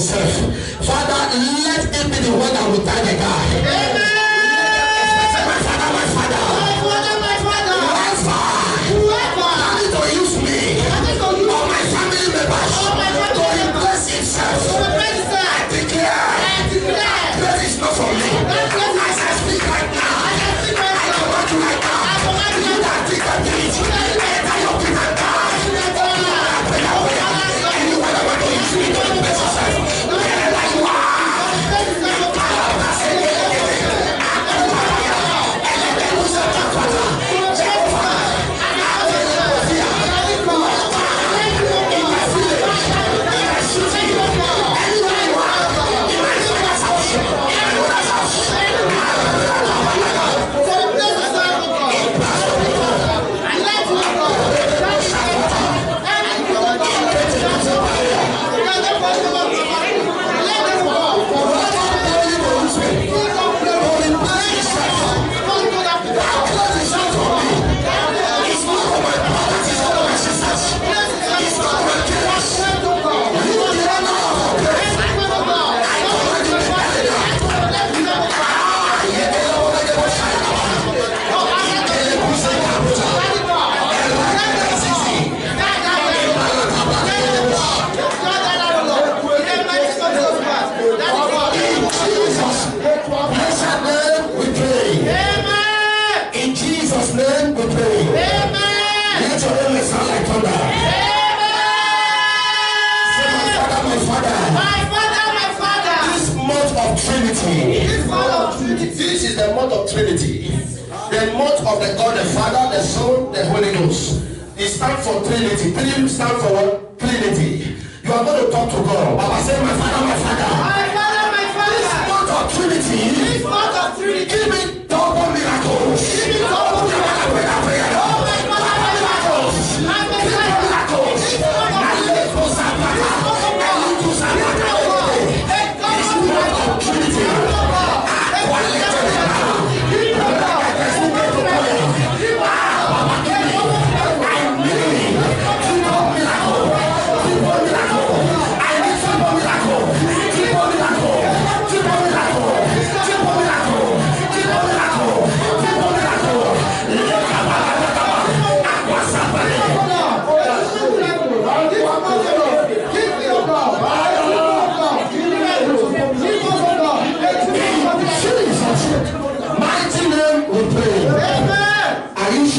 himself. Father, let him be the one that will die the guy. Amen. This is the month of Trinity. The month of the God, the Father, the Son, the Holy Ghost. It stands for Trinity. Trinity stands for what? Trinity. You are going to talk to God. Baba say, my Father, my Father. My Father, my Father. This month of Trinity. This month of Trinity. Give me double miracles. Give me double miracles. Oh my Father, my miracles. My miracles.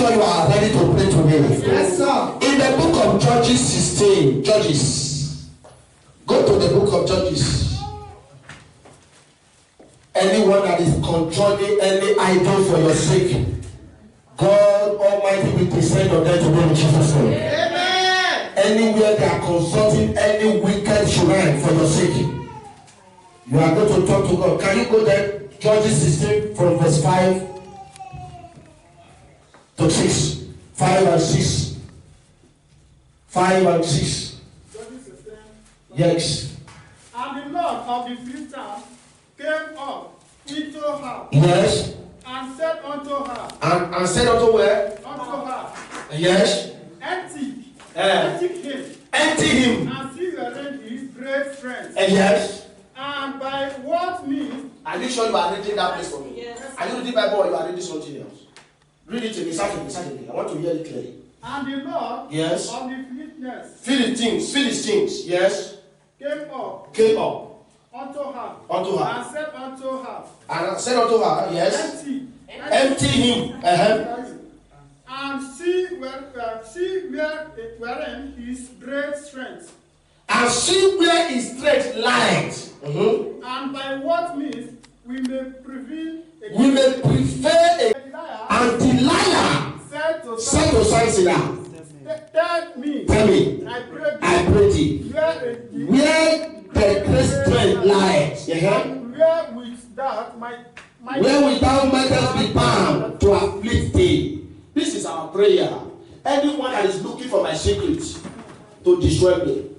You are ready to pray today. Yes, sir. In the book of Judges 16, Judges. Go to the book of Judges. Anyone that is controlling any idol for your sake, God Almighty will descend on them today in Jesus' name. Amen. Anywhere they are consulting any wicked shrine for your sake, you are going to talk to God. Can you go there? Judges 16 from verse 5 to 6. 5 and 6. 5 and 6. Yes. And the Lord of the Philistines came up into her. Yes. And said unto her. And said unto where? Unto her. Yes. Empty him. Empty him. And see wherein his great strength. Yes. And by what means? Are you sure you are reading that place for me? Yes. Are you reading Bible or you are reading something else? Read it to me, certainly. I want to hear it clearly. And the Lord yes. of the Philistines, yes. Came up unto her. And said unto her. Yes. Empty him. And see wherein his great strength. And see where his strength lies. And by what means we may prevail and Delilah said to Samson, Tell me, I pray thee, where the great strength lies, and where without matters be bound to afflict thee. This is our prayer. Anyone that is looking for my secret to destroy me,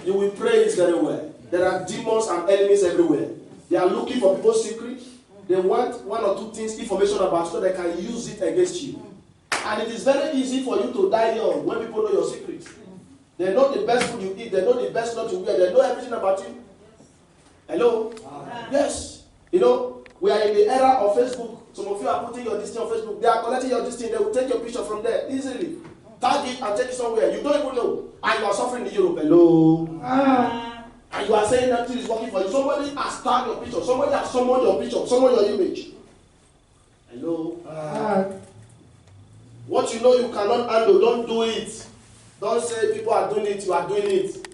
you will pray this very well. There are demons and enemies everywhere. They are looking for people's secret. They want one or two things, information about so they can use it against you. And it is very easy for you to die young when people know your secret. They know the best food you eat. They know the best clothes you wear. They know everything about you. Hello? Yes. You know, we are in the era of Facebook. Some of you are putting your listing on Facebook. They are collecting your listing. They will take your picture from there easily. Tag it and take it somewhere. You don't even know. And you are suffering in Europe. Hello? And you are saying nothing is working for you. Somebody has tagged your picture. Somebody has summoned your picture. Summoned your image. Hello? What you know you cannot handle, don't do it. Don't say people are doing it, you are doing it.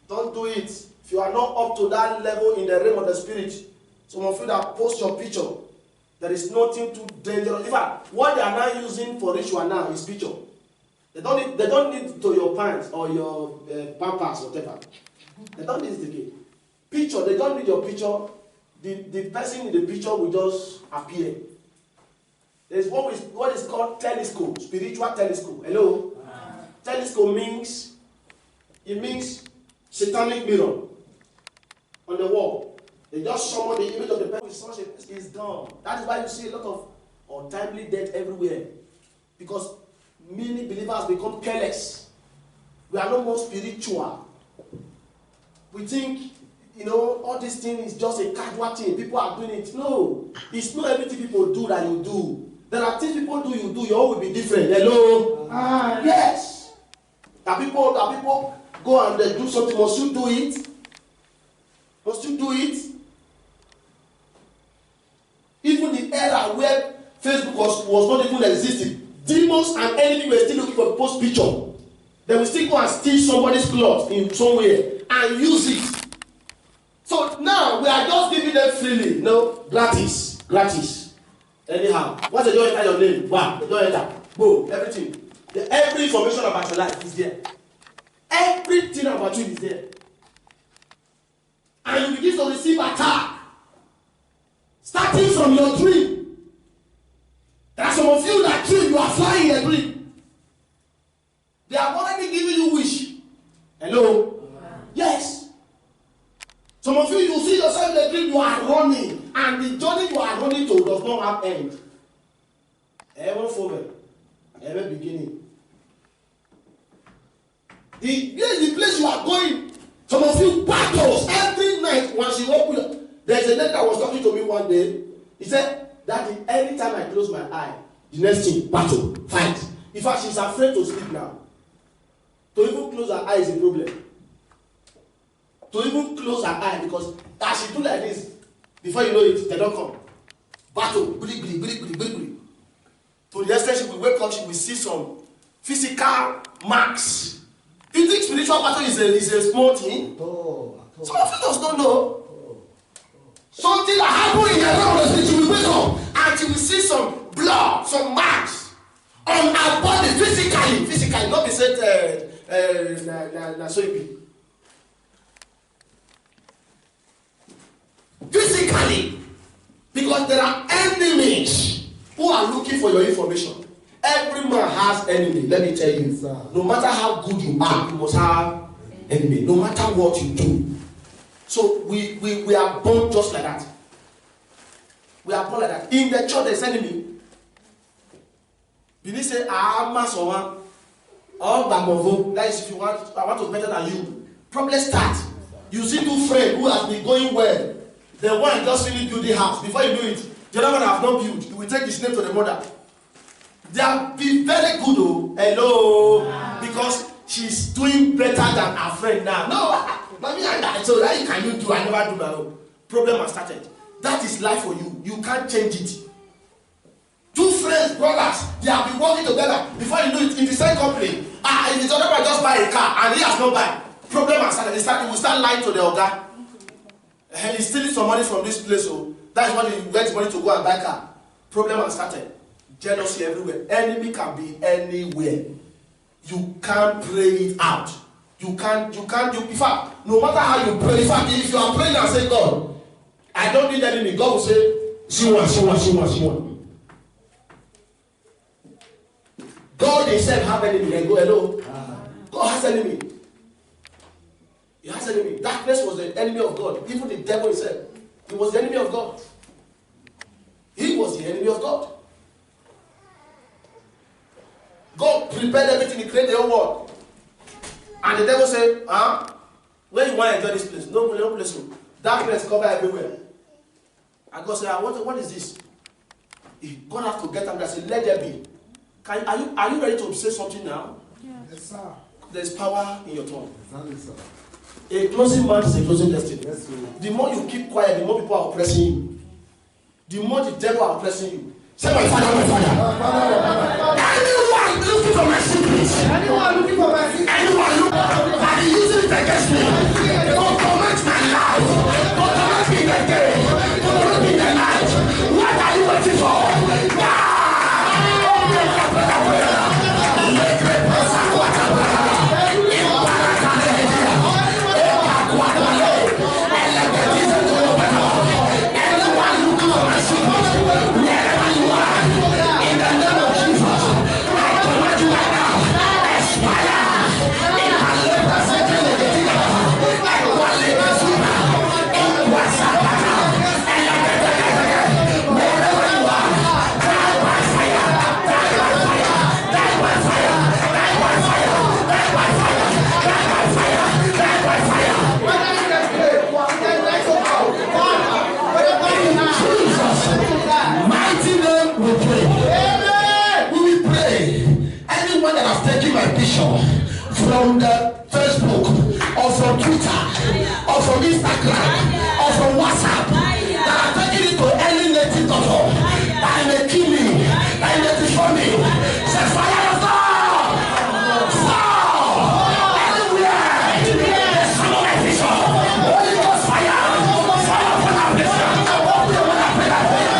Don't do it. If you are not up to that level in the realm of the spirit, some of you that post your picture, there is nothing too dangerous. In fact, what they are now using for ritual now is picture. They don't need to your pants or your pampers, whatever. They don't need it again. Picture, they don't need your picture. The person in the picture will just appear. There's what is called telescope, spiritual telescope. Hello? Telescope means satanic mirror on the wall. They just summon the image of the person with such is gone. That is why you see a lot of untimely death everywhere. Because many believers become careless. We are no more spiritual. We think, all this thing is just a casual thing. People are doing it. No. It's not everything people do that you do. There are things people do, you do. Your own will be different. Hello? Yes. That people go and they do something. Must you do it? Must you do it? Even the era where Facebook was not even existing, demons and enemy were still looking for a post picture. They will still go and steal somebody's cloth in somewhere and use it. So now we are just giving them freely, gratis. Anyhow, once they don't enter your name, wow, they don't enter. Boom, everything. Every information about your life is there. Everything about you is there. And you begin to receive attack. Starting from your dream. There are some of you that dream you are flying in a dream. They have already given you wish. Hello? Yes. Some of you see yourself in a dream you are running. And the journey you are running to does not have end. Ever forward. Ever beginning. The place you are going. Some of you battles every night once you open up. There's a lady that was talking to me one day. He said, Daddy, anytime I close my eye, the next thing, battle, fight. In fact, she's afraid to sleep now. To even close her eye is a problem. To even close her eye, because as she do like this, before you know it, they don't come. Battle, bri. To the extent she will wake up, she will see some physical marks. You think spiritual battle is a small thing? Some of you just don't know. Something that happened in the realm of the spirit, you will wake up and you will see some blood, some marks on our body physically, not be said physically, because there are enemies who are looking for your information. Every man has enemy. Let me tell you, no matter how good you are, you must have enemy. No matter what you do. So we are born just like that. We are born like that. In the church, there's enemy. You need to say, Masowa, or Bamovo. That is, if you want, I want to be better than you. Problem start. You see two friends who has been going well. The one just really build the house. Before you do it, the other one have not built. You will take his name to the mother. They will be very good, oh. Hello. Because she's doing better than her friend now. No. So that can you do? I never do that. Problem has started. That is life for you. You can't change it. Two friends, brothers, they have been working together. Before you know it, in the same company. If the other one just buy a car and he has not buy. Problem has started. He will start lying to the guy. He's stealing some money from this place. So that's why he gets money to go and buy a car. Problem has started. Jealousy everywhere. Enemy can be anywhere. You can't pray it out. You can't. In fact, no matter how you pray, in fact, if you are praying and say, God, I don't need enemy, God will say, she one. God himself have enemy. Then go, hello. God has enemy. He has enemy. Darkness was the enemy of God. Even the devil himself, he was the enemy of God. He was the enemy of God. God prepared everything. He created the whole world. And the devil said, where you want to enjoy this place? No place. Darkness cover everywhere. And God said, what is this? God has to get up and say, let there be. Are you ready to say something now? Yes, sir. There's power in your tongue. Exactly, sir. A closing man is a closing destiny. Yes, sir. The more you keep quiet, the more people are oppressing you. The more the devil are oppressing you. Say, my father, my father. Anyone looking for my secrets. Anyone looking for my secret. Anyone looking and using it against me. Don't torment my life. Don't torment me in the day. Don't torment me in the night. What are you waiting for? From the Facebook or from Twitter or from Instagram or from WhatsApp that are taking it to any native doctor that may kill me, that may destroy me. Say fire of God! Fall! Anywhere! There's some of my vision. Holy Ghost fire! Fire upon our vision. Open upon our prayer.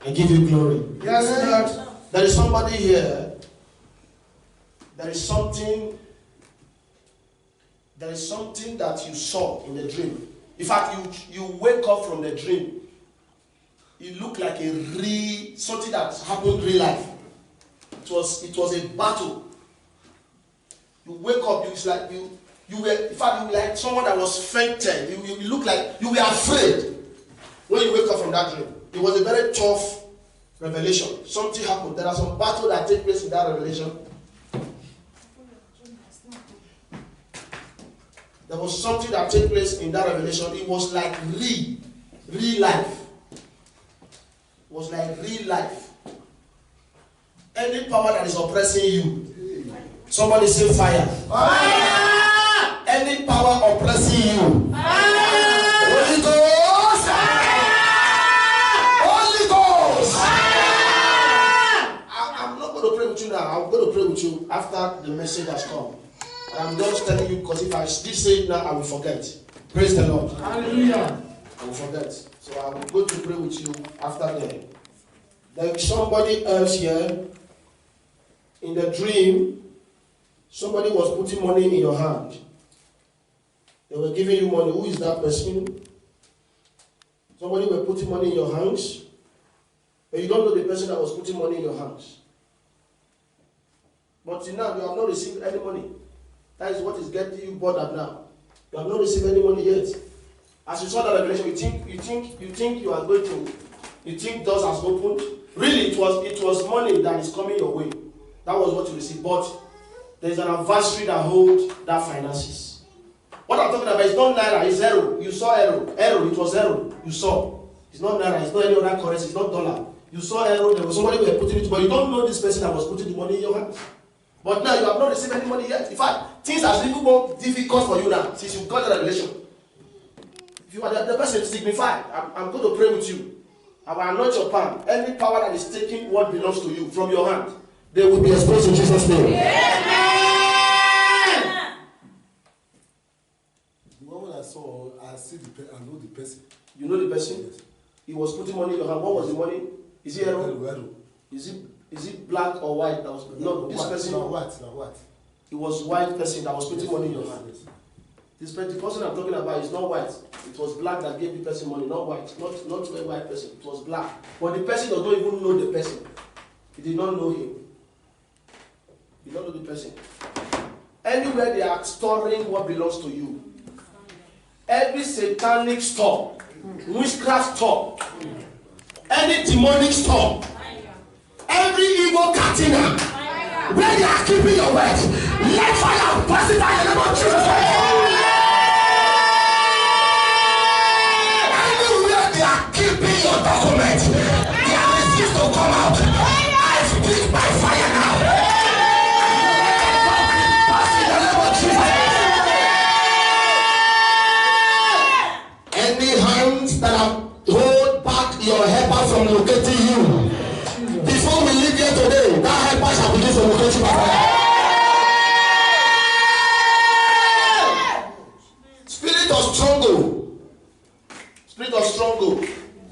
And give you glory. Yes, Lord. There is somebody here. There is something that you saw in the dream. In fact, you wake up from the dream. It looked like something that happened in real life. It was a battle. You wake up, it's like You were, in fact, you were like someone that was fainted. You look like you were afraid when you wake up from that dream. It was a very tough revelation. Something happened. There are some battles that take place in that revelation. There was something that took place in that revelation. It was like real life. It was like real life. Any power that is oppressing you, somebody say fire. Fire! Any power oppressing you, fire! Holy Ghost! Fire! Holy Ghost! Fire! I'm not going to pray with you now. I'm going to pray with you after the message has come. I'm just telling you because if I still say it now, I will forget. Praise the Lord. Hallelujah. I will forget. So I will go to pray with you after that. There is somebody else here. In the dream, somebody was putting money in your hand. They were giving you money. Who is that person? Somebody were putting money in your hands. But you don't know the person that was putting money in your hands. But till now, you have not received any money. That is what is getting you bothered now. You have not received any money yet. As you saw that revelation, you think you are going to, you think doors has opened. Really, it was money that is coming your way. That was what you received. But there is an adversary that holds that finances. What I'm talking about is not naira, it's zero. You saw arrow. Arrow, it was arrow. You saw. It's not naira, it's not any other currency, it's not dollar. You saw arrow, there was somebody who was putting it, but you don't know this person that was putting the money in your hand. But now you have not received any money yet. In fact, things are even more difficult for you now since you got the revelation. If you are the person signified, I'm going to pray with you. I will anoint your palm. Any power that is taking what belongs to you from your hand, they will be exposed in Jesus' name. Amen. When I saw, I know the person. You know the person? Yes. He was putting money in your hand. What was the money? Is it arrow? Is it black or white? That was no. This person. No, white. It was white person that was putting money in your hand. This person, the person I'm talking about is not white. It was black that gave the person money, not white, not a white person. It was black. But the person does not even know the person. He did not know him. He did not know the person. Anywhere they are storing what belongs to you, every satanic store, witchcraft store, any demonic store, every evil katina, where they are keeping your wealth, let fire pass it by the name of Jesus. Anywhere they are keeping your document, they are refused to come out. I speak by fire now. Pass in the name of Jesus. Any hands that have hold back your helper from locating you, before we leave here today, that helper shall begin to locate you by fire. Spirit of struggle.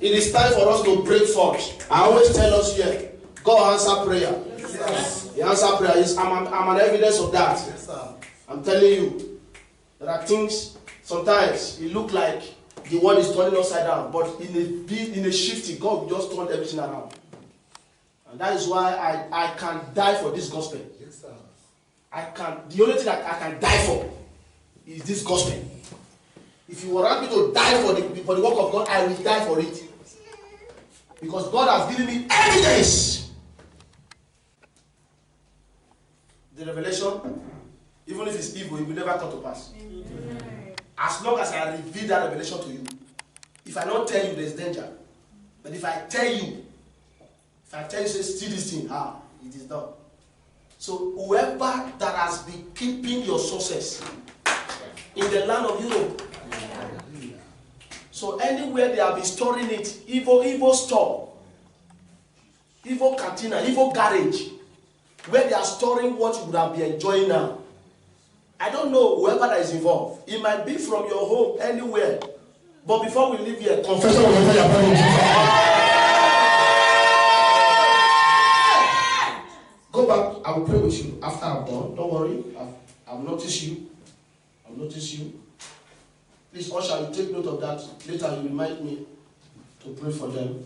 It is time for us to break forth. I always tell us here, God answer prayer. Yes. He answer prayer. I'm an evidence of that. Yes, sir. I'm telling you, there are things, sometimes it look like the world is turning upside down, but in a shifting, God will just turn everything around. And that is why I can die for this gospel. Yes, sir. The only thing that I can die for is this gospel. If you want me to die for the work of God, I will die for it. Because God has given me evidence. The revelation, even if it's evil, it will never come to pass. Amen. As long as I reveal that revelation to you. If I don't tell you, there's danger. But if I tell you, say, see this thing, it is done. So whoever that has been keeping your success in the land of Europe, so anywhere they have been storing it, evil store, evil cantina, evil garage, where they are storing what you would have been enjoying now. I don't know whoever that is involved. It might be from your home, anywhere. But before we leave here, confession will enter your body. Go back, I will pray with you after I'm done. Don't worry, I've noticed you. Please, Usher, you take note of that. Later you remind me to pray for them.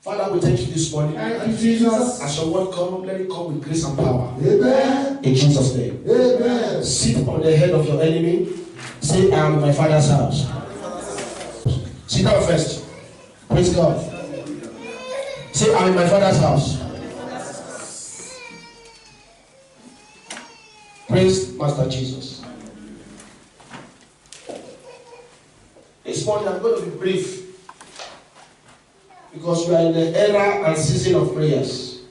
Father, we thank you this morning. Thank you, Jesus. As your word come, let it come with grace and power. Amen. In Jesus' name. Amen. Sit on the head of your enemy. Say, I am in my Father's house. Sit down first. Praise God. Say, I am in my Father's house. Praise Master Jesus. This morning I'm going to be brief because we are in the era and season of prayers.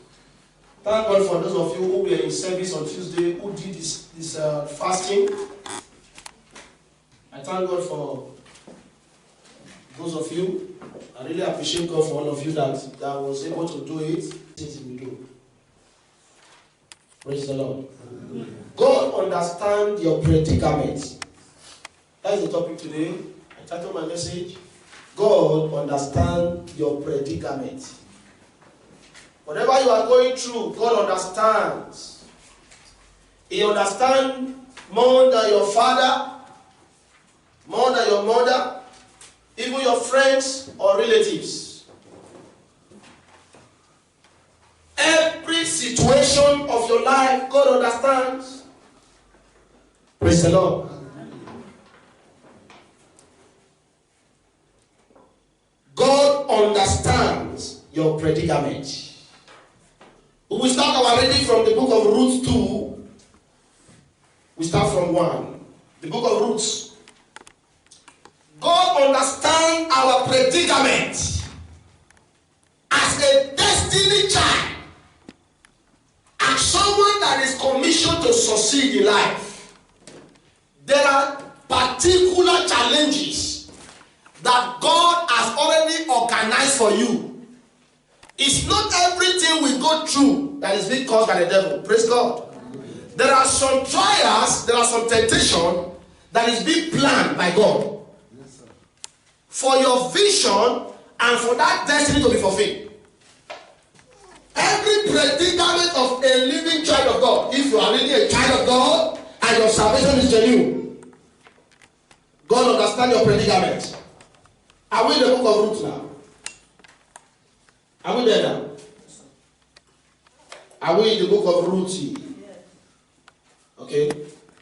Thank God for those of you who were in service on Tuesday who did this fasting. I thank God for those of you. I really appreciate God for all of you that was able to do it. This we do. Praise the Lord. Amen. God understands your predicament. That's the topic today. I titled my message, God understands your predicament. Whatever you are going through, God understands. He understands more than your father, more than your mother, even your friends or relatives. Every situation of your life, God understands. Praise the Lord. God understands your predicament. We will start our reading from the book of Ruth 2. We start from 1. The book of Ruth. God understands our predicament as a destiny child and someone that is commissioned to succeed in life. There are particular challenges that God has already organized for you. It's not everything we go through that is being caused by the devil. Praise God. There are some trials, there are some temptation that is being planned by God for your vision and for that destiny to be fulfilled. Every predicament of a living child of God, if you are really a child of God and your salvation is genuine, God understands your predicament. Are we in the book of Ruth now? Are we there now? Are we in the book of Ruth? Okay.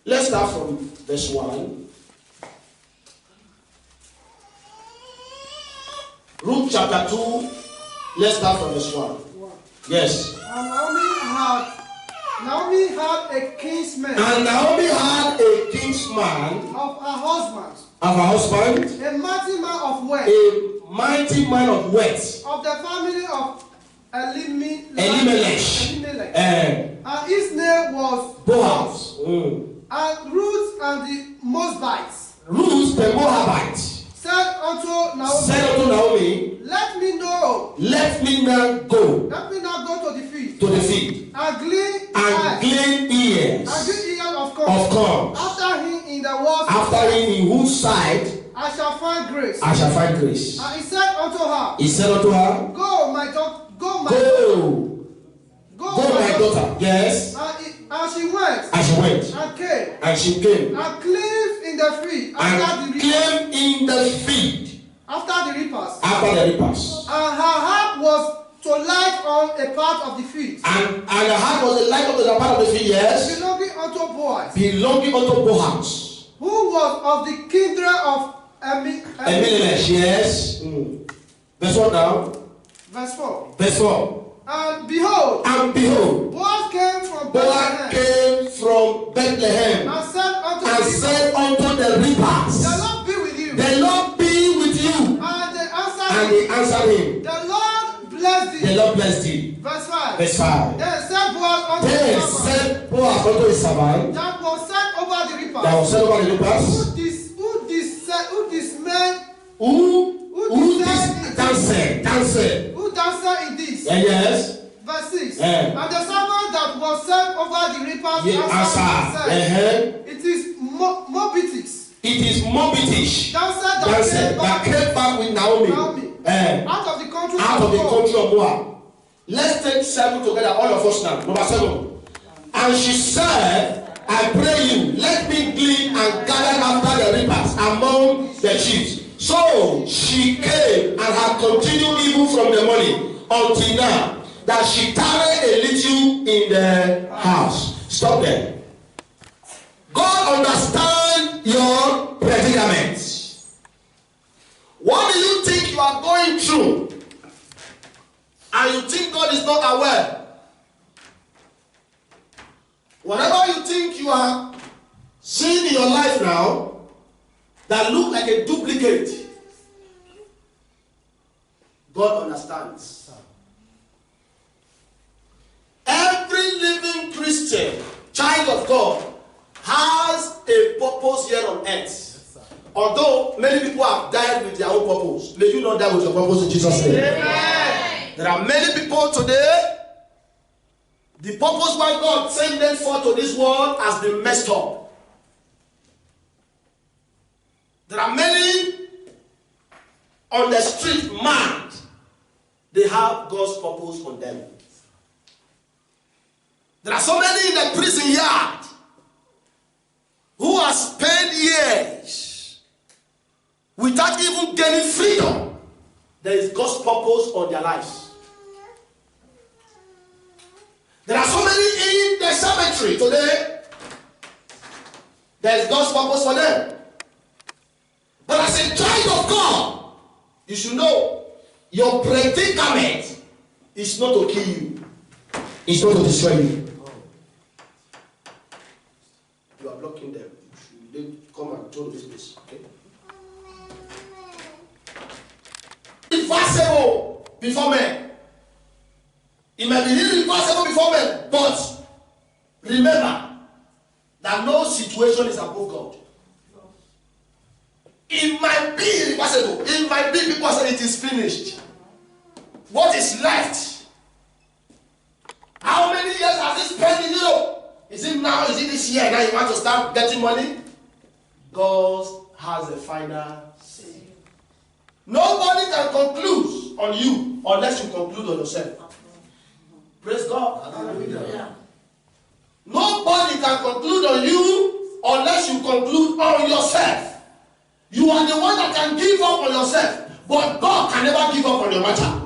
Let's start from verse 1. Ruth chapter 2. Let's start from verse 1. Yes. And Naomi had a kinsman. And Naomi had a kinsman Of her husband. Of her husband. A mighty man of wealth. A mighty man of wealth. Of the family of Elimelech. And his name was Boaz. And Ruth and the Moabites. Ruth the Moabite Said unto Naomi, Let me know. Let me now go. Let me now go to the field. To the field. And glean ears. And glean ears of corn. Of corn. After him in the wars. After him in whose side I shall find grace. I shall find grace. And he said unto her. He said unto her, Go, my daughter. Go, my daughter. Yes. And she went. And she went. And came. And she came. And cleaved in the field. And came in the field. After the reapers. After the reapers. And her heart was to light on a part of the field. And her heart was the light of the part of the field, yes. Belonging unto Boaz. Belonging unto Boaz. Who was of the kindred of Elimelech, yes. Verse 1 now. Verse 4. Verse 4. And behold. Boaz came from Bethlehem. And said unto the reapers. The Lord be with you. The Lord be with you. And they answered him. The Lord bless thee. The Lord bless thee. Verse 5. Verse 5. Then said Boaz unto his servant. That was set over the reapers. Who danced in this? Yes. Verse 6. And the servant that was set over the reapers answered and said, It is Moabitics. It is Moabitish. That came back with Naomi. Out of the country of Moab. Let's take 7 together, all of us now. Number 7. And she said, I pray you, let me glean and gather after the reapers among the sheep. So she came and had continued even from the morning until now, that she tarried a little in the house. Stop there. God understands your predicament. What do you think you are going through? And you think God is not aware? Whatever you think you are seeing in your life now that look like a duplicate, God understands. Every living Christian, child of God, has a purpose here on earth. Although many people have died with their own purpose, may you not die with your purpose in Jesus' name. Amen. There are many people today, the purpose why God sent them forth to this world has been messed up. There are many on the street mad. They have God's purpose on them. There are so many in the prison yard who have spent years without even gaining freedom. There is God's purpose on their lives. There are so many in the cemetery today. There is God's purpose for them. But as a child of God, you should know your predicament is not to kill you. It's not to destroy you. You are blocking them. They come and turn this place. Okay? Irreversible before men. It may be irreversible before men, but remember that no situation is above God. It might be irreversible. It might be people say it is finished. What is left? How many years has it spent in Europe? Is it now? Is it this year? Now you want to start getting money? God has a final say. Nobody can conclude on you unless you conclude on yourself. Praise God. Hallelujah. Nobody can conclude on you unless you conclude on yourself. You are the one that can give up on yourself, but God can never give up on your matter.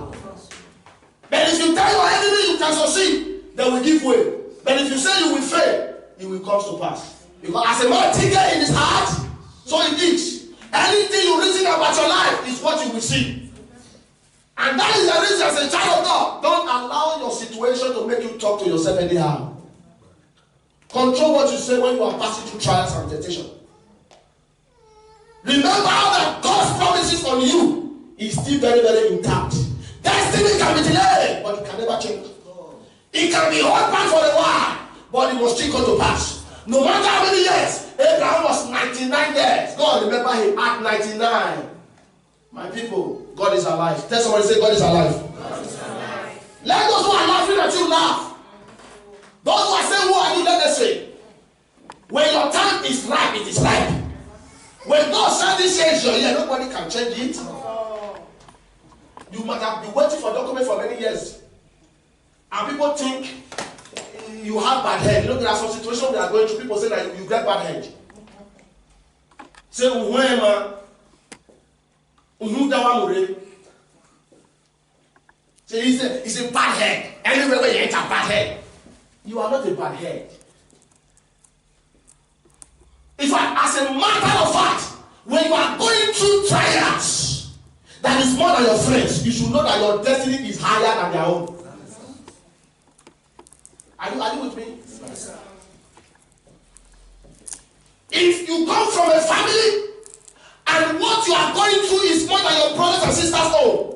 But if you tell your enemy you can succeed, they will give way. But if you say you will fail, it will come to pass. Because as a man thinketh in his heart, so it is. Anything you reason about your life is what you will see. And that is the reason, as a child of God, don't allow your situation to make you talk to yourself anyhow. Control what you say when you are passing through trials and temptation. Remember that God's promises on you is still very, very intact. Destiny can be delayed, but it can never change. It can be open for a while, but it must still come to pass. No matter how many years, Abraham was 99 years. God remember him at 99. My people, God is alive. Tell somebody, say, God is alive. God is alive. Let those who are laughing at you laugh. Those who are saying, who are you? Let them say. When your time is ripe, it is ripe. When God said this year is your year, nobody can change it. You might have been waiting for documents for many years. And people think you have bad head. You know, there are some situations they are going through. People say that you get bad head. Say, say it's a bad head. Anywhere where you enter, bad head. You are not a bad head. In fact, as a matter of fact, when you are going through trials that is more than your friends, you should know that your destiny is higher than their own. Are you with me? Yes. If you come from a family and what you are going through is more than your brothers and sisters own.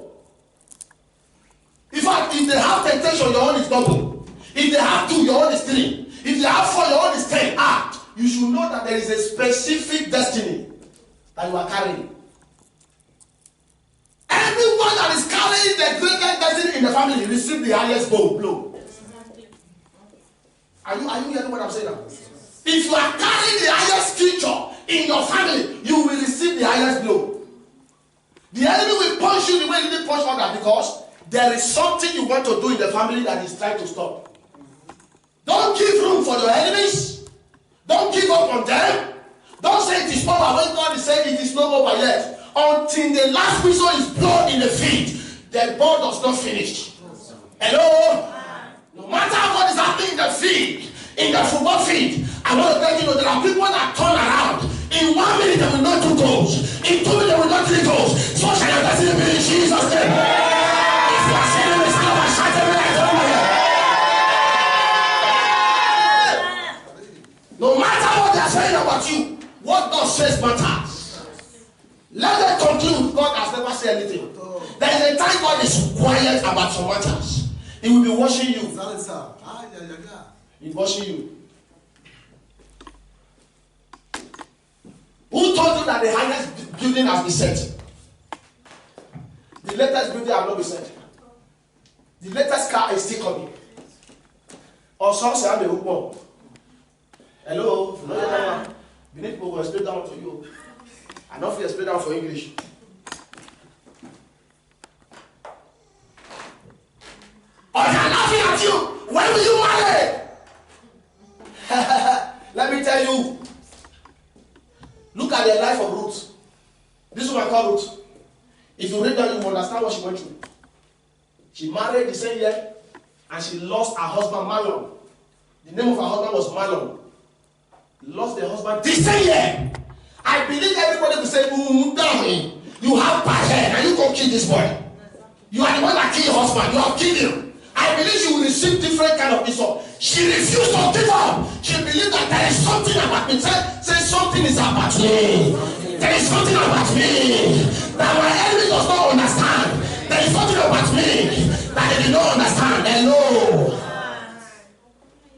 In fact, if they have temptation, your own is double. If they have 2, your own is 3. If they have 4, your own is 10. You should know that there is a specific destiny that you are carrying. Everyone that is carrying the greatest destiny in the family receive the highest blow. Are you hearing what I'm saying now? If you are carrying the highest future in your family, you will receive the highest blow. The enemy will punch you the way he didn't punch others because there is something you want to do in the family that is trying to stop. Don't give room for your enemies. Don't give up on them. Don't say it is over when God is saying it is not over yet. Until the last whistle is blown in the field, the ball does not finish. Hello? No matter what is happening in the field, in the football field, I want to tell you there are people that turn around. In 1 minute they will not 2 goals. In 2 minutes they will not 3 goals. So shall your destiny be in Jesus' name. If you are saying this, I will shout every night over here. No matter what they are saying about you, what God says matters. Let them conclude. God has never said anything. There is a time God is quiet about some matters. He will be watching you. He will watching you. Who told you that the highest building has been set? The latest building has not been set. The latest car is still coming. Or some say I'm a woman. Hello? You need people to explain down to you. I don't feel explain down for English. Or they are laughing at you. When will you marry? Let me tell you. Look at the life of Ruth. This woman called Ruth. If you read that, you will understand what she went through. She married the same year and she lost her husband Mahlon. The name of her husband was Mahlon. Lost the husband this same year. I believe everybody will say, damn, you have bad hair and you go kill this boy. You are the one that killed your husband. You have killed him. I believe she will receive different kind of insult. She refused to give up. She believed that there is something about me. Say something is about me. There is something about me that my enemy does not understand. There is something about me that they do not understand. Hello.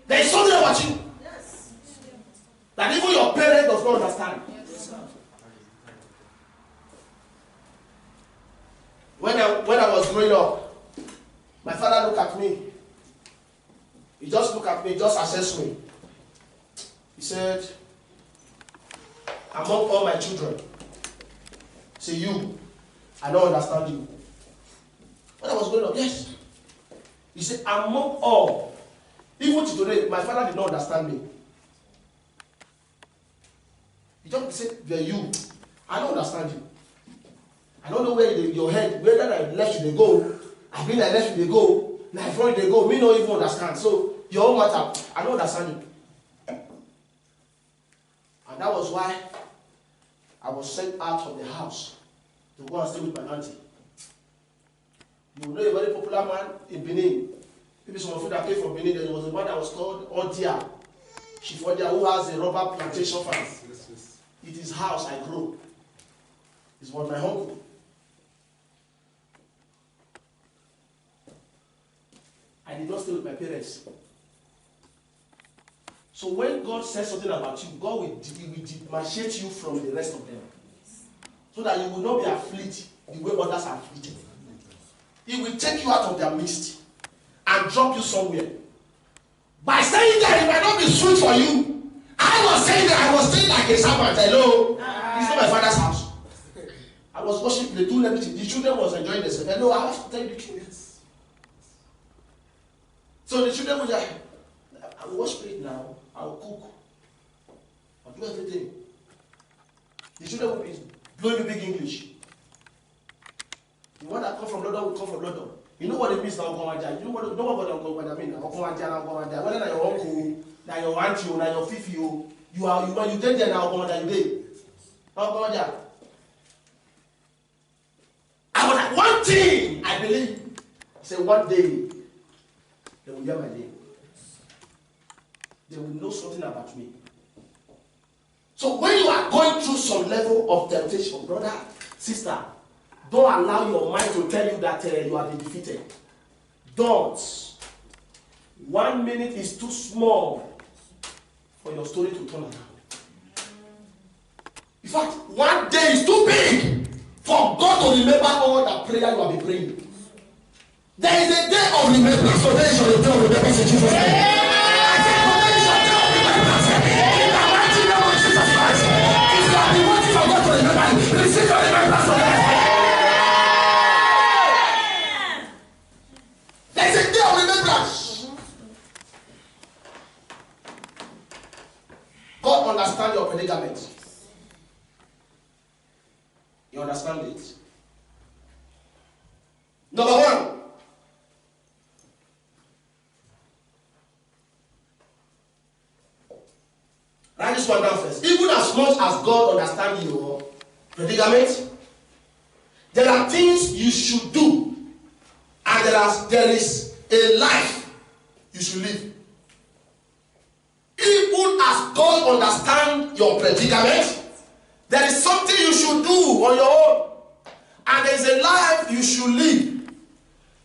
There is something about you that even your parent does not understand. When I was growing up, my father looked at me. He just looked at me, just assessed me. He said, among all my children, say you, I don't understand you. When I was growing up, yes. He said, among all, even to today, my father did not understand me. He just said, they're you. I don't understand you. I don't know where your head, whether I left you they go. I mean I left you they go. Now front they go. Me don't even understand. So your own matter, I don't understand you. And that was why I was sent out of the house to go and stay with my auntie. You know a very popular man in Benin. Maybe some of you that came from Benin, there was a man that was called Odia. Chief Odia, who has a rubber plantation farm. Yes. It is house I grew. It was my uncle. I did not stay with my parents. So when God says something about you, God will differentiate you from the rest of them. So that you will not be afflicted the way others are afflicted. He will take you out of their midst and drop you somewhere. By staying there, it might not be sweet for you. I was staying there, I was staying like a servant. Hello? It's not my father's house. I was worshiping, they doing everything. The children was enjoying themselves. Hello, I have to tell you the truth. So the children will say, I will worship it now, I will cook, I'll do everything. The children will be blowing big English. The one that come from London will come from London. You know what it means now, Okonwaja? You know what Okonwaja mean now? Okonwaja, whether na your uncle, na your auntie, na your fifi, you take there now, Okonwaja, you dey. Okonwaja. I was like, one thing I believe. He said, one day they will hear my name. They will know something about me. So when you are going through some level of temptation, brother, sister, don't allow your mind to tell you that you have been defeated. Don't. 1 minute is too small for your story to turn around. In fact, 1 day is too big for God to remember all the prayer you have been praying. There is a day of remembrance. So there is a day of remembrance in Jesus' name. I said, there is a day of remembrance in the mighty name of Jesus Christ. If you have been waiting for God to remember you, receive your remembrance for that. There is a day of remembrance. God understands your predicament. You understand it? Number one, Write this one down first. Even as much as God understands your predicament, there are things you should do, and there is a life you should live. Even as God understands your predicament, there is something you should do on your own, and there is a life you should live.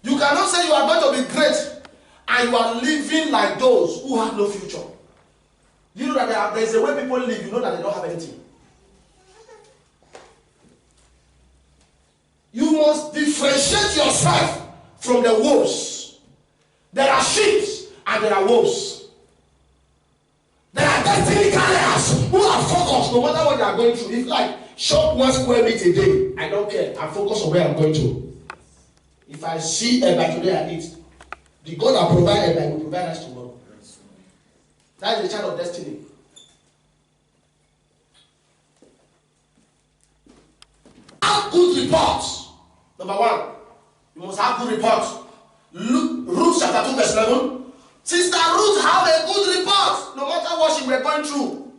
You cannot say you are going to be great and you are living like those who have no future. You know that there is a way people live, you know that they don't have anything. You must differentiate yourself from the wolves. There are sheep and there are wolves. There are destiny carriers who are focused no matter what they are going through. If like shop 1 square meter a day, I don't care. I'm focused on where I'm going to. If I see a by today I eat, the God that provide a by will provide us tomorrow. That is the child of destiny. Have good reports. Number 1, you must have good reports. Ruth chapter 2 verse 11. Sister Ruth have a good report no matter what she were going through.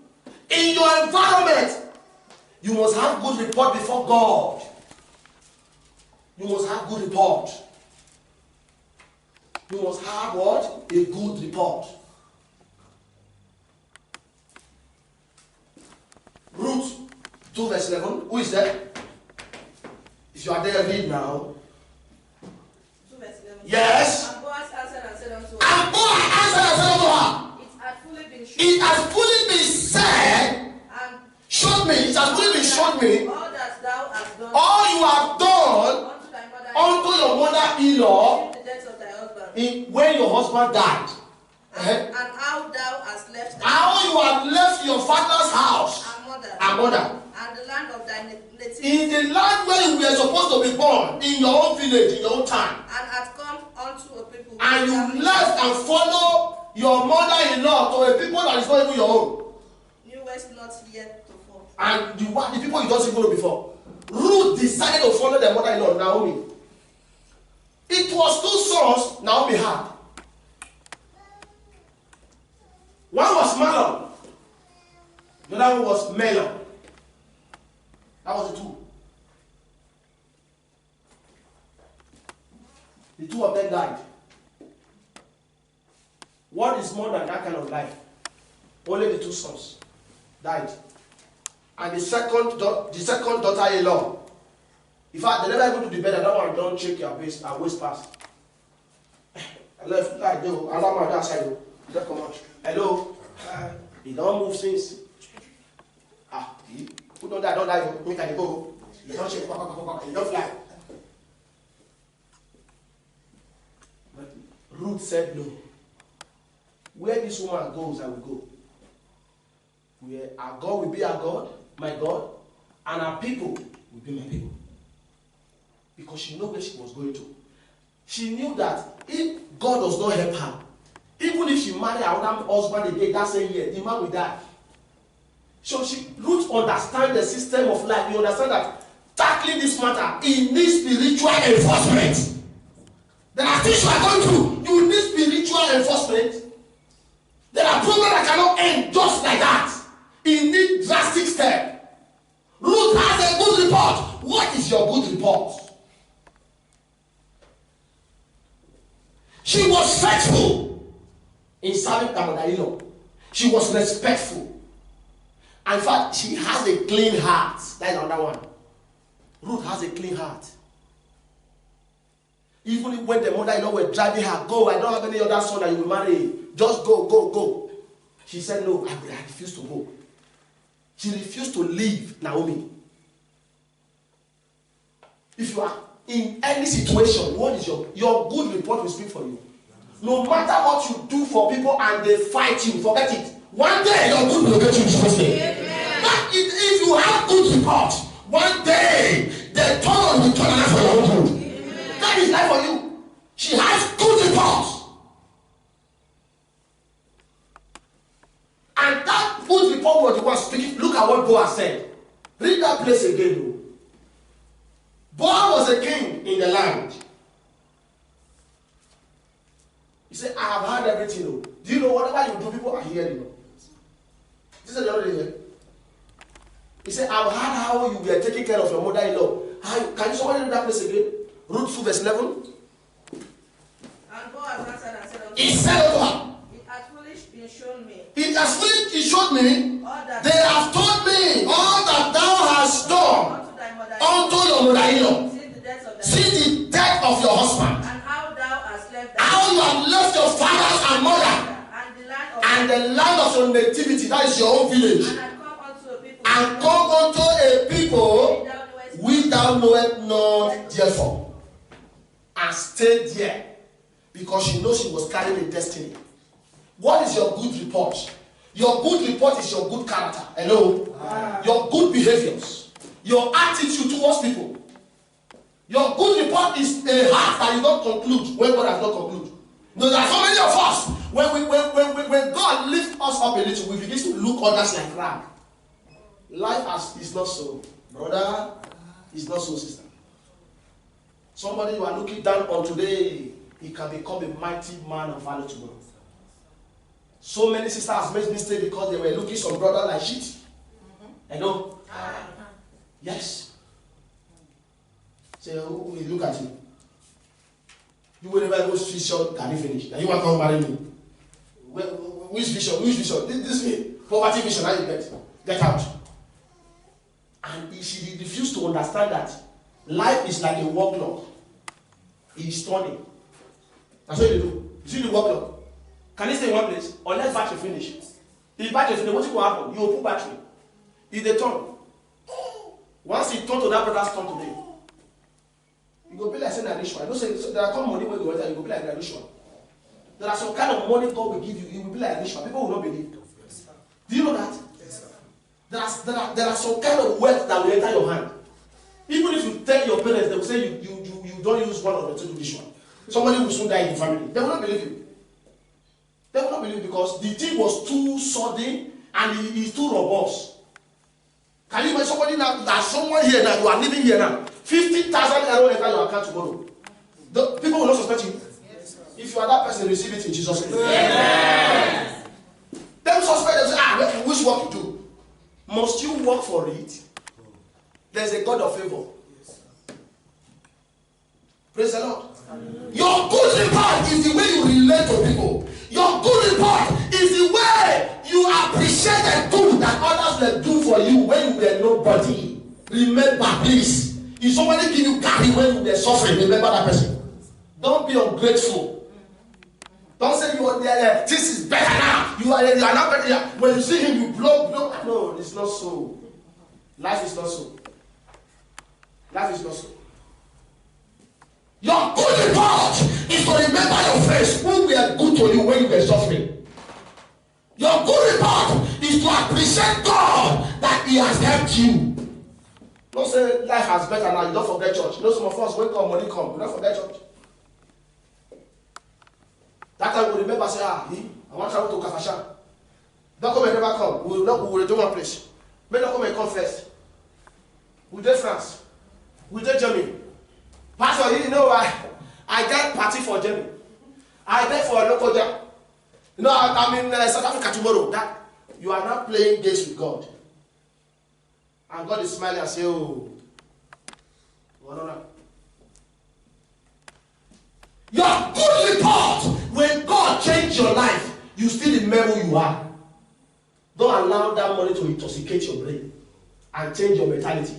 In your environment, you must have good report before God. You must have good report. You must have what? A good report. Ruth 2 verse 11. Who is there? If you are there, read now. 2 verse 11. Yes. And Boaz answered and said unto her. And Boaz answered and said unto her. It had fully been shown. It has fully been said. And Showed me. It has fully been showed me. all that thou hast done. All you have done Unto thy mother. unto your mother-in-law The death of thy husband. when your husband died. And how thou hast left thy How you have left your father's house and mother. and And the land of thy nativity. in the land where you were supposed to be born, in your own village, in your own town, And had come unto a people. and you left and follow your mother-in-law to a people that is not even your own, New West not yet to fall. and the people you don't even know before. Ruth decided to follow their mother-in-law, Naomi. It was 2 sons Naomi had. One was Mahlon, the other one was Melon. That was the 2. The 2 of them died. What is more than that kind of life? Only the 2 sons died. And the second daughter-in-law, in fact, they never even do the bed. That one don't check your waist and waist pass. I left like though. I don't know side. Don't come out. Hello. He don't move since. Who don't die? Don't die. We can go. He don't check. He don't fly. But Ruth said no. Where this woman goes, I will go. Where our God will be our God, my God, and our people will be my people. Because she knew where she was going to. She knew that if God does not help her, even if she married another husband again that same year, the man will die. So Ruth understands the system of life. You understand that tackling this matter, it needs spiritual enforcement. There are things you are going through. You need spiritual enforcement. There are problems that cannot end just like that. It needs drastic step. Ruth has a good report. What is your good report? She was faithful in serving her mother-in-law. She was respectful. In fact, she has a clean heart. That's another one. Ruth has a clean heart. Even when the mother-in-law were driving her, go, I don't have any other son that you will marry. Just go, go, go. She said, no, I refuse to go. She refused to leave Naomi. If you are in any situation, what is your good report will speak for you. No matter what you do for people and they fight you, forget it. One day your good will get you in But if you have good report, one day the turn will turn around for your own good. That is life for you. She has good reports. And that good report was the one speaking. Look at what Boaz said. Read that place again. Boaz was a king in the land. He said, I have heard everything. Do you know whatever you do, people are hearing? This is the other day. He said, I've heard how you were taking care of your mother-in-law. Can you somebody read that place again? Ruth 2 verse 11. And Boaz answered and said unto He her, said unto her, it has foolish been shown me. it has fully showed me, All that they have told me all that thou hast done unto thy mother unto your mother-in-law. since the death of thy See the death of your husband, and how thou hast left thy how you have left your fathers and mother and the land of and the land of your nativity, that is your own village, and had come unto a people and come unto a people which thou knowest which thou knowest not therefore, and stayed there because she knows she was carrying a destiny. What is your good report? Your good report is your good character. Hello? Your good behaviors, your attitude towards people. Your good report is a heart that you don't conclude when God has not concluded. No, there are so many of us. When God lifts us up a little, we begin to look others like rag. Life is not so, brother. It's not so, sister. Somebody you are looking down on today, he can become a mighty man of value tomorrow. So many sisters have made mistakes because they were looking some brother like shit. Hello? Yes. Say, who will look at you? You will never go vision, can you finish? And you want to come marry me? Which vision? Which vision? This way. Poverty vision, how you get out. And she refused to understand that life is like a walk clock. It's turning. That's what you do. You see the walk clock? Can you stay in one place? Unless battery finish. If battery finish, what will happen? You will put battery. If they turn. Once it turn to that brother's turn today, you go be like saying an issue. I don't say so there are some money when you enter, you go be like an issue. There are some kind of money God will give you, you will be like an issue. People will not believe. Do you know that? Yes, there are some kind of wealth that will enter your hand. Even if you tell your parents, they will say you don't use one of the two this one. Somebody will soon die in the family. They will not believe you. They will not believe because the thing was too sudden and it is too robust. Can you imagine somebody now, there's someone here now, you are living here now, 50,000 euro enter your account tomorrow. The people will not suspect you. Yes, if you are that person, receive it in Jesus' name. Yes. They will suspect, they will say, which work you do? Must you work for it? There's a God of favor. Yes. Praise the Lord. Hallelujah. Your good report is the way you relate to people. Your good report is the way you appreciate the good that others will do for you when you were nobody. Remember, please. If somebody give you carry when you were suffering, remember that person. Don't be ungrateful. Don't say you are there. This is better now. You are not better. When you see him, you blow. No, it's not so. Life is not so. Life is not so. Your good report is to remember your face who were good to you when you were suffering. Your good report is to appreciate God that He has helped you. Don't say life has better now, you don't forget church. You know some of us, when come, money come, you don't forget church. That time we remember, say, I want to travel to Kafasha. Don't come and never come. We will do one place. May not come and come first. We did France. We did Germany. Pastor, you know I get party for Germany. I get for a local job. You know, I'm in South Africa tomorrow. That you are not playing games with God. And God is smiling and saying, oh, no. Your good report, when God changed your life, you still remember who you are. Don't allow that money to intoxicate your brain and change your mentality.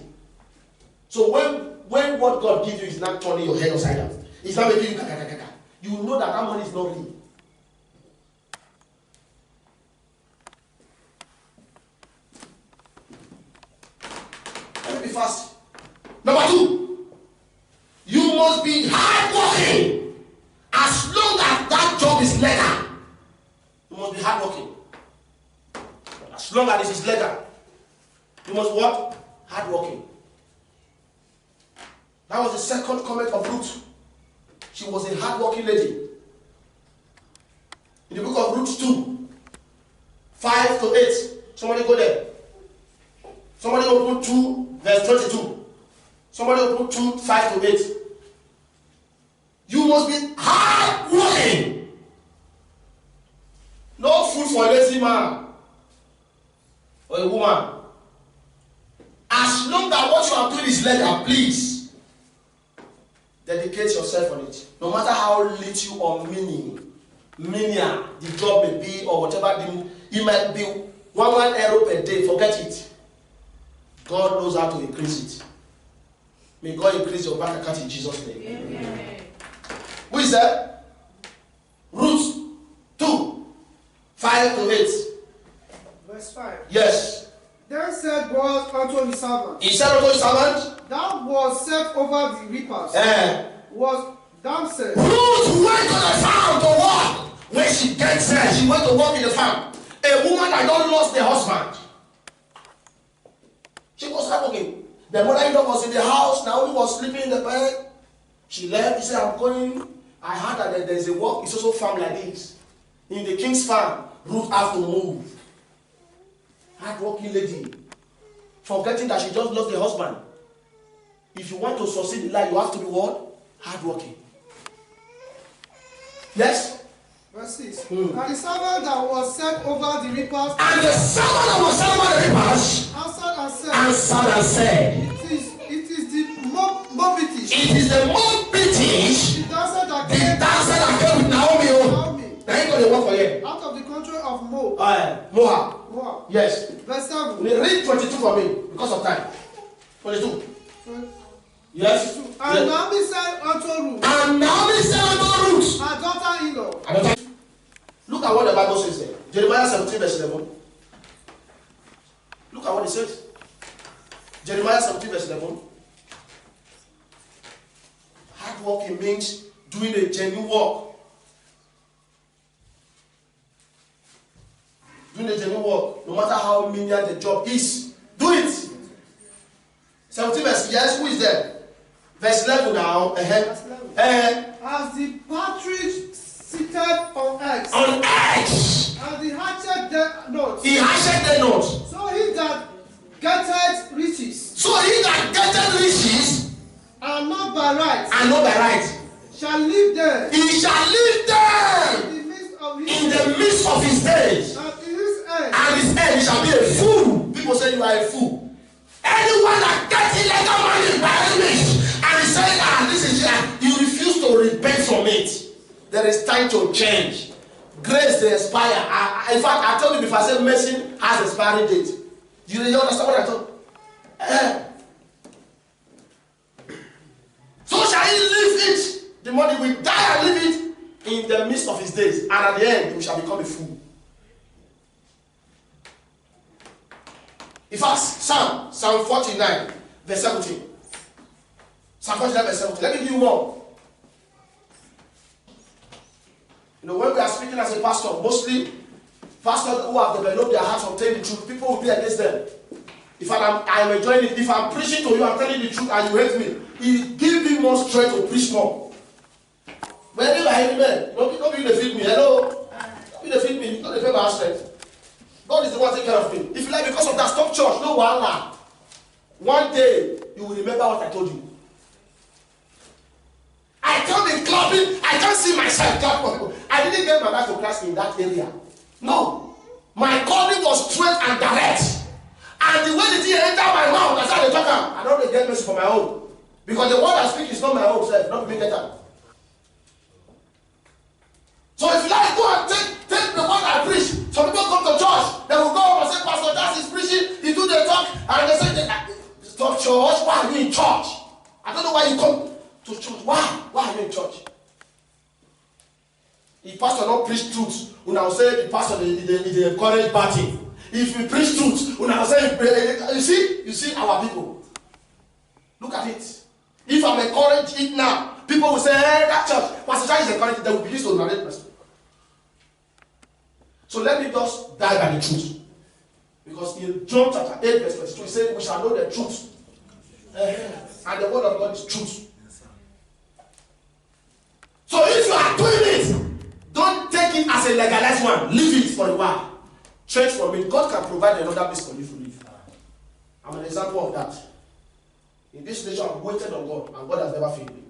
So when what God gives you is not turning your head upside down, it's not making you kaka, you know that money is not real. Let me be fast. Number 2, you must be hardworking. As long as that job is legal, you must be hardworking. As long as it is legal, you must what? Hardworking. That was the second comment of Ruth. She was a hardworking lady. In the book of Ruth 2, 5 to 8. Somebody go there. Somebody open 2, verse 22. Somebody open 2, 5 to 8. You must be hardworking. No food for a lazy man. or a woman, as long as what you are doing is legal, please dedicate yourself on it. No matter how little or menial the job may be, or whatever it might be, one euro per day, forget it. God knows how to increase it. May God increase your bank account in Jesus' name. Amen. Who is that? Ruth 2, 5 to 8. Verse 5. Yes. Then said Boaz unto his servant, He said unto his servant, Thou was set over the reapers, was damsel. Ruth went to the farm to work. When she gets there, she went to work in the farm. A woman that don't lost the husband. She was hardworking. The mother-in-law was in the house. Naomi was sleeping in the bed. She left. He said, I'm going. I heard that there is a work. It's also farm like this. In the king's farm, Ruth has to move. Hardworking lady. Forgetting that she just lost the husband. If you want to succeed in life, you have to be what? Hardworking. Yes? Verse 6. And the servant that was set over the reapers And the servant that was set over the reapers answered and said, answered and said, It is the Moabitish, It is the more British, the dancer that the came dancer that came with Naomi. Oh, Naomi Now you got to work for you. out of the country of Moab. Moab. Yes. Verse 7. Read 22 for me because of time. 22. Yes. And Naomi said unto Ruth, and Naomi said unto Ruth, her daughter-in-law, Look at what the Bible says there. Jeremiah 17 verse 11. Look at what it says. Jeremiah 17 verse 11. Hard working means doing a genuine work. Doing a genuine work. No matter how menial the job is. Do it. 17 verse, yes, who is there? Verse 11 now. Verse 11. As the partridge seated on eggs, on eggs, and the hatchet notes, he hatched the note. so he that getteth riches, So he that getteth riches, and not by right, and not by right, shall live there he shall live there in the midst of his in the midst of his days, and in his end, and his end he shall be a fool. People say you are a fool. Anyone that gets illegal money by enemies and is saying, this is You refuse to repent from it. There is time to change. Grace they expire. In fact, I told you before, I said mercy has expiry date. You understand what I told? So shall he leave it. The money will die and leave it in the midst of his days. And at the end, he shall become a fool. In fact, Psalm 49, verse 17. Psalm 49, verse 17. Let me give you more. You know, when we are speaking as a pastor, mostly pastors who have developed their hearts to tell the truth, people will be against them. If I'm enjoying it, if I'm preaching to you, I'm telling the truth, and you hate me, it gives me more strength to preach more. When you are hearing men, don't be defeat me. Hello? Don't be defeat me. Don't defeat my strength. God is the one taking care of me. If you like, because of that, stop church. No wahala. One day, you will remember what I told you. I can't be clapping. I can't see myself clapping. I didn't get my life to Christ in that area. No. My calling was straight and direct. And the way the thing enter my mouth, that's how they talk. I don't get message for my own. Because the word I speak is not my own self, not me get up. So if you like, go and take the word I preach. Some people come to church, they will go up and say, Pastor, that's his preaching. He do the talk, and they say, stop church. Why are you in church? I don't know why you come to church. Why are you in church? If pastor don't preach truth, we now say the pastor they encourage bad thing. If you preach truth, we now say you see our people. Look at it. If I'm encouraging it now, people will say, hey, that church, Pastor Chai is encouraging, they will begin to narrate person. So let me just die by the truth. Because in John chapter 8, verse 22, he said, we shall know the truth. And the word of God is truth. So if you are doing it, don't take it as a legalized one. Leave it for a while. Change from it. God can provide another place for you to live. I'm an example of that. In this nation, I've waited on God, and God has never failed me.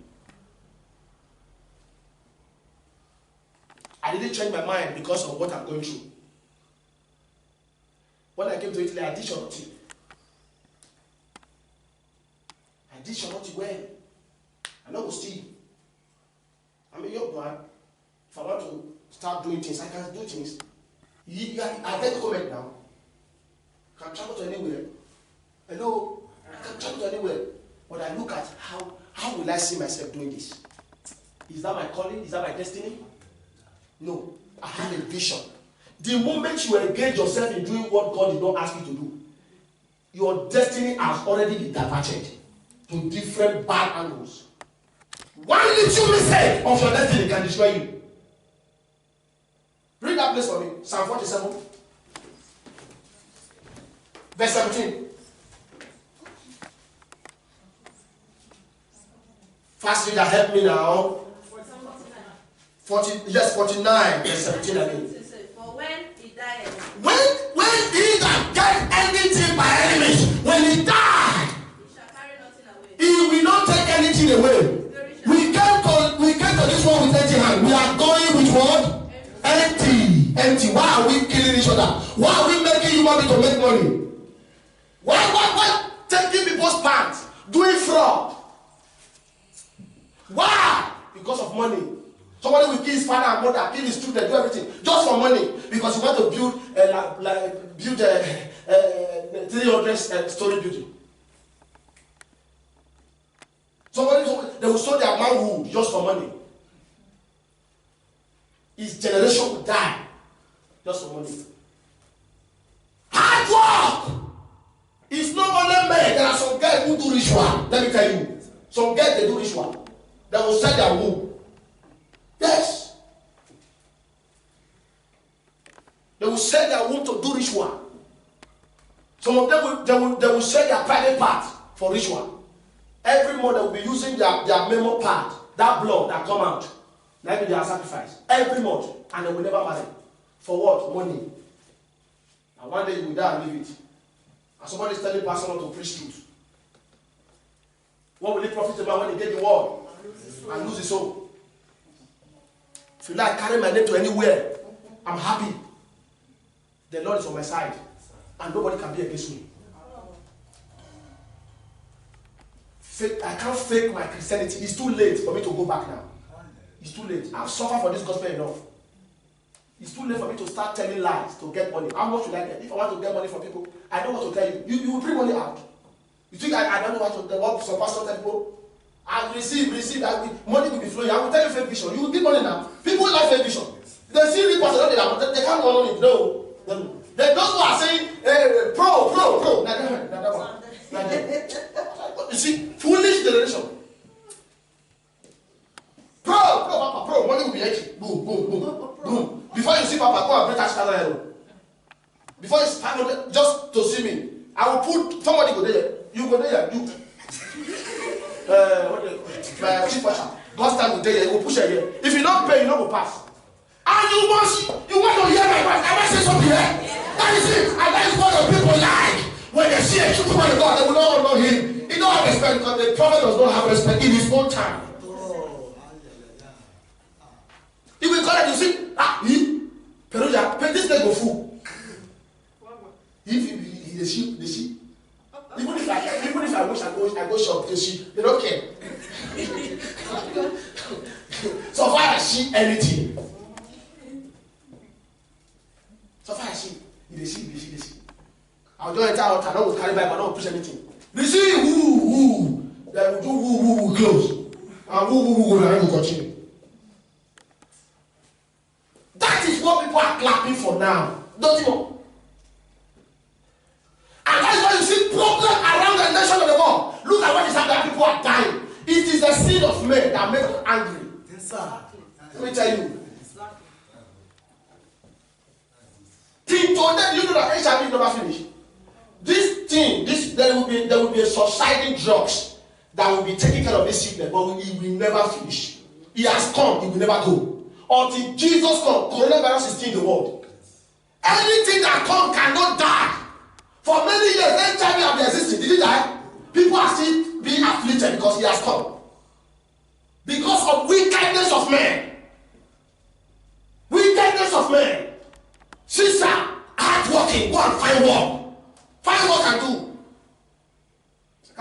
I didn't change my mind because of what I'm going through. When I came to Italy, I did Shonoti. I did Shonoti well. I know Steve. I'm a young man. If I want to start doing things, I can do things. I get comment now. I can travel to anywhere. Hello, I can travel to anywhere. But I look at how will I see myself doing this? Is that my calling? Is that my destiny? No. I have a vision. The moment you engage yourself in doing what God did not ask you to do, your destiny has already been diverted to different bad angles. One little mistake of your destiny can destroy you. Read that place for me. Psalm 47. Verse 17. Fast reader, help me now. 49, verse 17, I mean. For when he died, When he that get anything by enemies, when he died, he shall carry nothing away. he will not take anything away. We came to this one with empty hand. We are going with what? Empty. Why are we killing each other? Why are we making human beings to make money? Why taking people's pants, doing fraud? Why? Because of money. Somebody will kill his father and mother, kill his children, do everything just for money because he want to build a 300-story building. They will sell their manhood just for money. His generation will die just for money. Hard work! It's not only men. There are some guys who do ritual. Let me tell you. Some guys, they do ritual. They will sell their womb. Yes. They will sell their womb to do ritual. Some of them they will sell their private part for ritual. Every month they will be using their memo part, that blood that come out. That will be their sacrifice. Every month. And they will never marry. For what? Money. And one day you will die and leave it. And somebody is telling pastor not to preach truth. What will it profit a man when he get the word and lose his soul? If you like carry my name to anywhere, I'm happy. The Lord is on my side, and nobody can be against me. I can't fake my Christianity. It's too late for me to go back now. It's too late. I've suffered for this gospel enough. It's too late for me to start telling lies to get money. How much will I get? If I want to get money from people, I don't want to tell you. You will bring money out. You think I don't know what some pastors tell people? I will receive. Money will be flowing. I will tell you fake vision. You will give money now. People like fake vision. They see real pastor, they can't go on it. No. They those who are saying pro. You see, foolish generation. Pro. Money will be empty. Boom. Before you see Papa, go and bring that scanner. Before you start, just to see me, I will put somebody go there. You go there. You. Chief usher. God's time will there. You will push it here. If you don't pay, you don't go pass. And you want to hear my voice. I want to say something here. That is it. And that is what the people like. When they see a true man of God, they will not know him. He don't have respect because the prophet does not have respect in his own time. He will call it, you see, Perugia, this guy go fool. If the sheep. Even if I wish I go shop the sheep, they don't care. So far I see anything. So far I see, the sheep. I'll join enter out and I will carry Bible, I don't push anything. You see who, they will do who close. And who will continue. That is what people are clapping for now. Don't you know? And that's why you see problem around the nation of the world. Look at what is happening. People are dying. It is the sin of men that makes them angry. Yes, sir. Let me tell you. Till today, you know that HIV never finish. This thing, there will be a subsiding drugs that will be taking care of this sickness, but it will never finish. He has come, he will never go. Until Jesus comes, coronavirus is still in the world. Anything that comes cannot die. For many years, HIV have been existing. Did he die? People are still being afflicted because he has come. Because of wickedness of men. Wickedness of men. Sister, hard working, go and find work.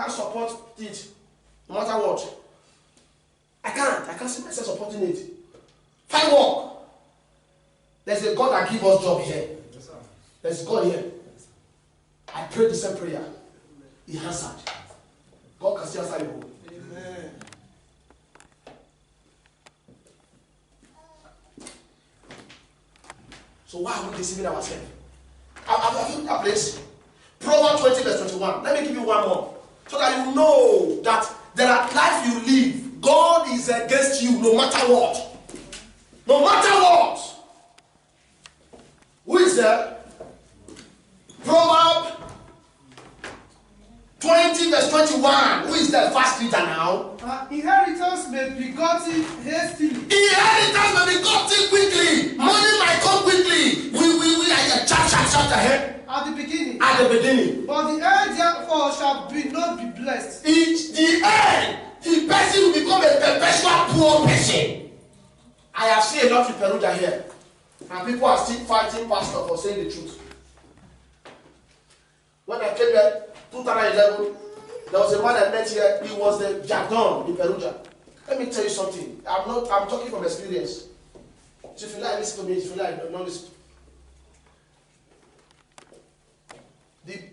can't support it, no matter what. I can't see myself supporting it. Find work. There's a God that gives us job here. There's God here. I prayed the same prayer. He answered. God can still answer you. Amen. So why are we deceiving ourselves? Have you that place? Proverbs 20 verse 21. Let me give you one more. So that you know that there are life you live. God is against you no matter what. No matter what. Who is there? Proverbs 20 verse 21. Who is the first reader now? Inheritance may be gotten hastily. Inheritance may be gotten quickly. Money might come quickly. We are shout ahead. At the beginning. At the beginning. But the end therefore shall be not be blessed. In the end, the person will become a perpetual poor person. I have seen a lot in Perugia here. And people are still fighting pastor for saying the truth. When I came here, 2011, there was a man I met here. He was the Jadon in Perugia. Let me tell you something. I'm talking from experience. So if you like, listen to me. If you like, don't listen.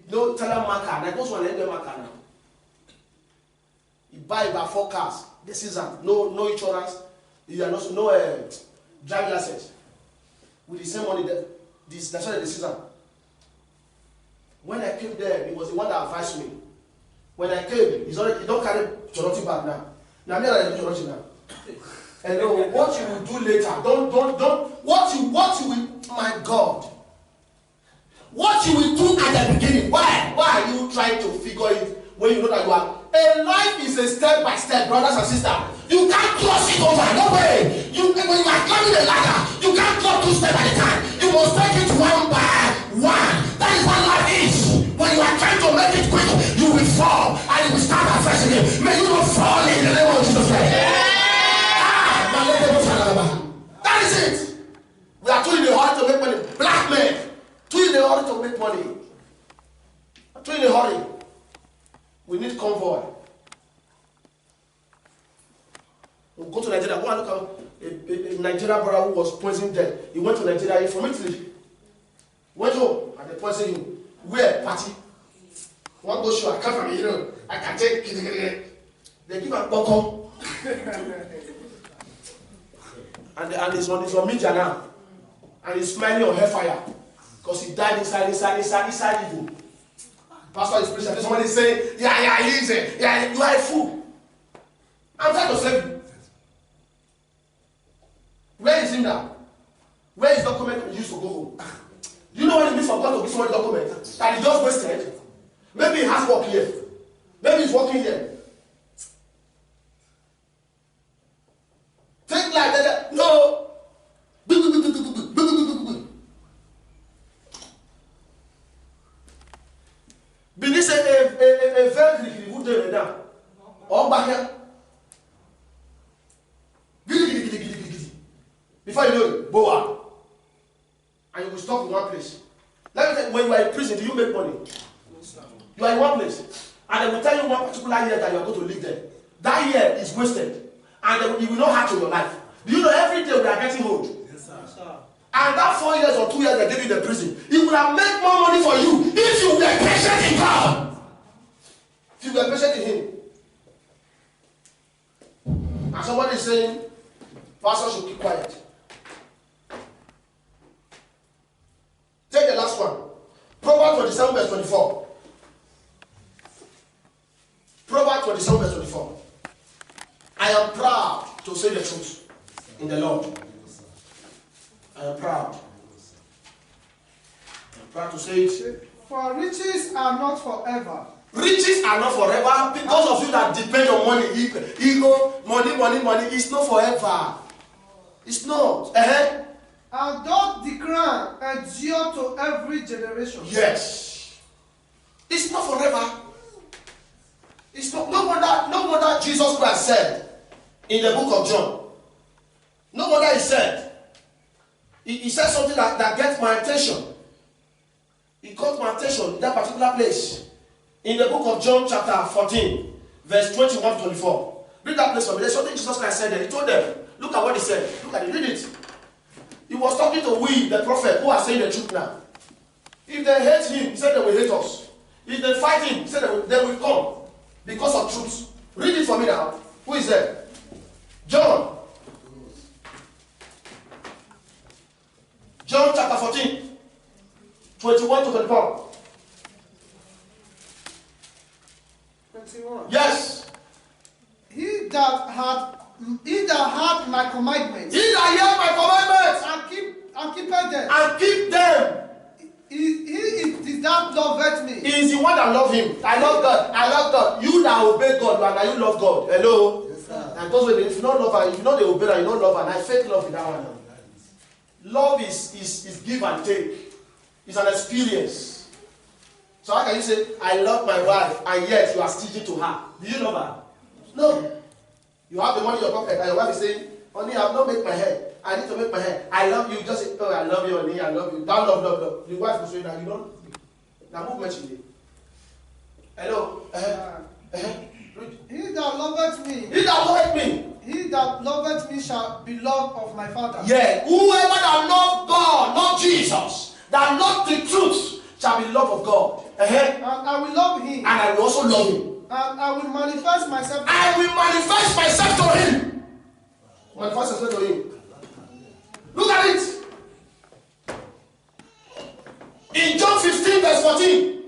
No tell them marker. I just want to end the marker now. You buy about 4 cars. The season, no insurance. You are not no driving license. With the same money that's why the season. When I came there, he was the one that advised me. When I came, he don't carry Choroti bag now. Now me I do Choroti now. And what you will do later, don't what you will, my God. What you will do at the beginning, why are you trying to figure it when you know that you are? A life is a step by step, brothers and sisters. You can't cross it over, no way. When you are climbing a ladder, you can't go 2 steps at a time. You must take it one by one. That is what life is. When you are trying to make it quick, you will fall and you will start afresh again. May you not fall in the name of Jesus Christ. That is it. We are too in a hurry to make money. Black men. Too in a hurry to make money. Too in a hurry. We need convoy. We'll go to Nigeria. Go and look at a Nigerian brother who was poisoning dead. He went to Nigeria. He's from Italy. Went home and they poisoned him. Where? Party. One go show. I come from here. I can take. They give a boko. and he's on media now. And he's smiling on hellfire. Because he died inside evil. Pastor is preaching. Somebody is saying, yeah, he's yeah, you are a fool. I'm trying to save you. Where is him now? Where is the document he used to go home? Do you know what it means for God to give somebody document? That he just wasted. Maybe he has work here. Maybe he's working here. Think like that. No. Bini say a very good vous devez là. On back here. Before you know it, boa. And you will stop in one place. Let me tell you, when you are in prison, do you make money? You are in one place. And they will tell you one particular year that you are going to live there. That year is wasted. And you will not have to your life. Do you know every day we are getting old? Yes, sir. And that 4 years or 2 years they gave you the prison, it would have made more money for you if you were patient in God. If you were patient in Him. And somebody is saying, Pastor should keep quiet. Take the last one. Proverbs 27 verse 24. Proverbs 27 verse 24. I am proud to say the truth in the Lord. I am proud. I am proud to say it. For riches are not forever. Riches are not forever because of you that depend on money. Ego, money. It's not forever. It's not. And doth the crown endure to every generation? Yes. It's not forever. It's not. No wonder Jesus Christ said in the book of John. No wonder he said. He said something that gets my attention. He caught my attention in that particular place. In the book of John chapter 14, verse 21 to 24. Read that place for me. There's something Jesus Christ said there. He told them, look at what he said. Look at it, read it. He was talking to we, the prophet, who are saying the truth now. If they hate him, he said they will hate us. If they fight him, he said they will come because of truth. Read it for me now. Who is there? John. John chapter 14, 21 to 24. 21. Yes. He that had my commandments He that hear my commandments and keepeth them, and keep them, he is that loveth me. he is the one that love him. I love God. I love God. You that obey God, and you love God. Hello. Yes, sir. And those way, if you don't love her, if you know they obey her, you don't love her. And I fake love with that one. Love is give and take. It's an experience. So how can you say, I love my wife, and yet you are sticking to her? Do you love her? No. You have the money in your pocket, and your wife is saying, honey, I have not made my hair. I need to make my hair. I love you. Just say, oh, I love you, honey. I love you. That love. The wife will say that you don't. Now movement you need. Hello. He that loveth me, He that loveth me. he that loveth me shall be loved of my Father. Yeah. Whoever that love God, love Jesus, that love the truth, shall be loved of God. And I will love him. And I will also love him. And I will manifest myself. I will manifest myself to him. Manifest myself to him. Look at it. In John 15, verse 14.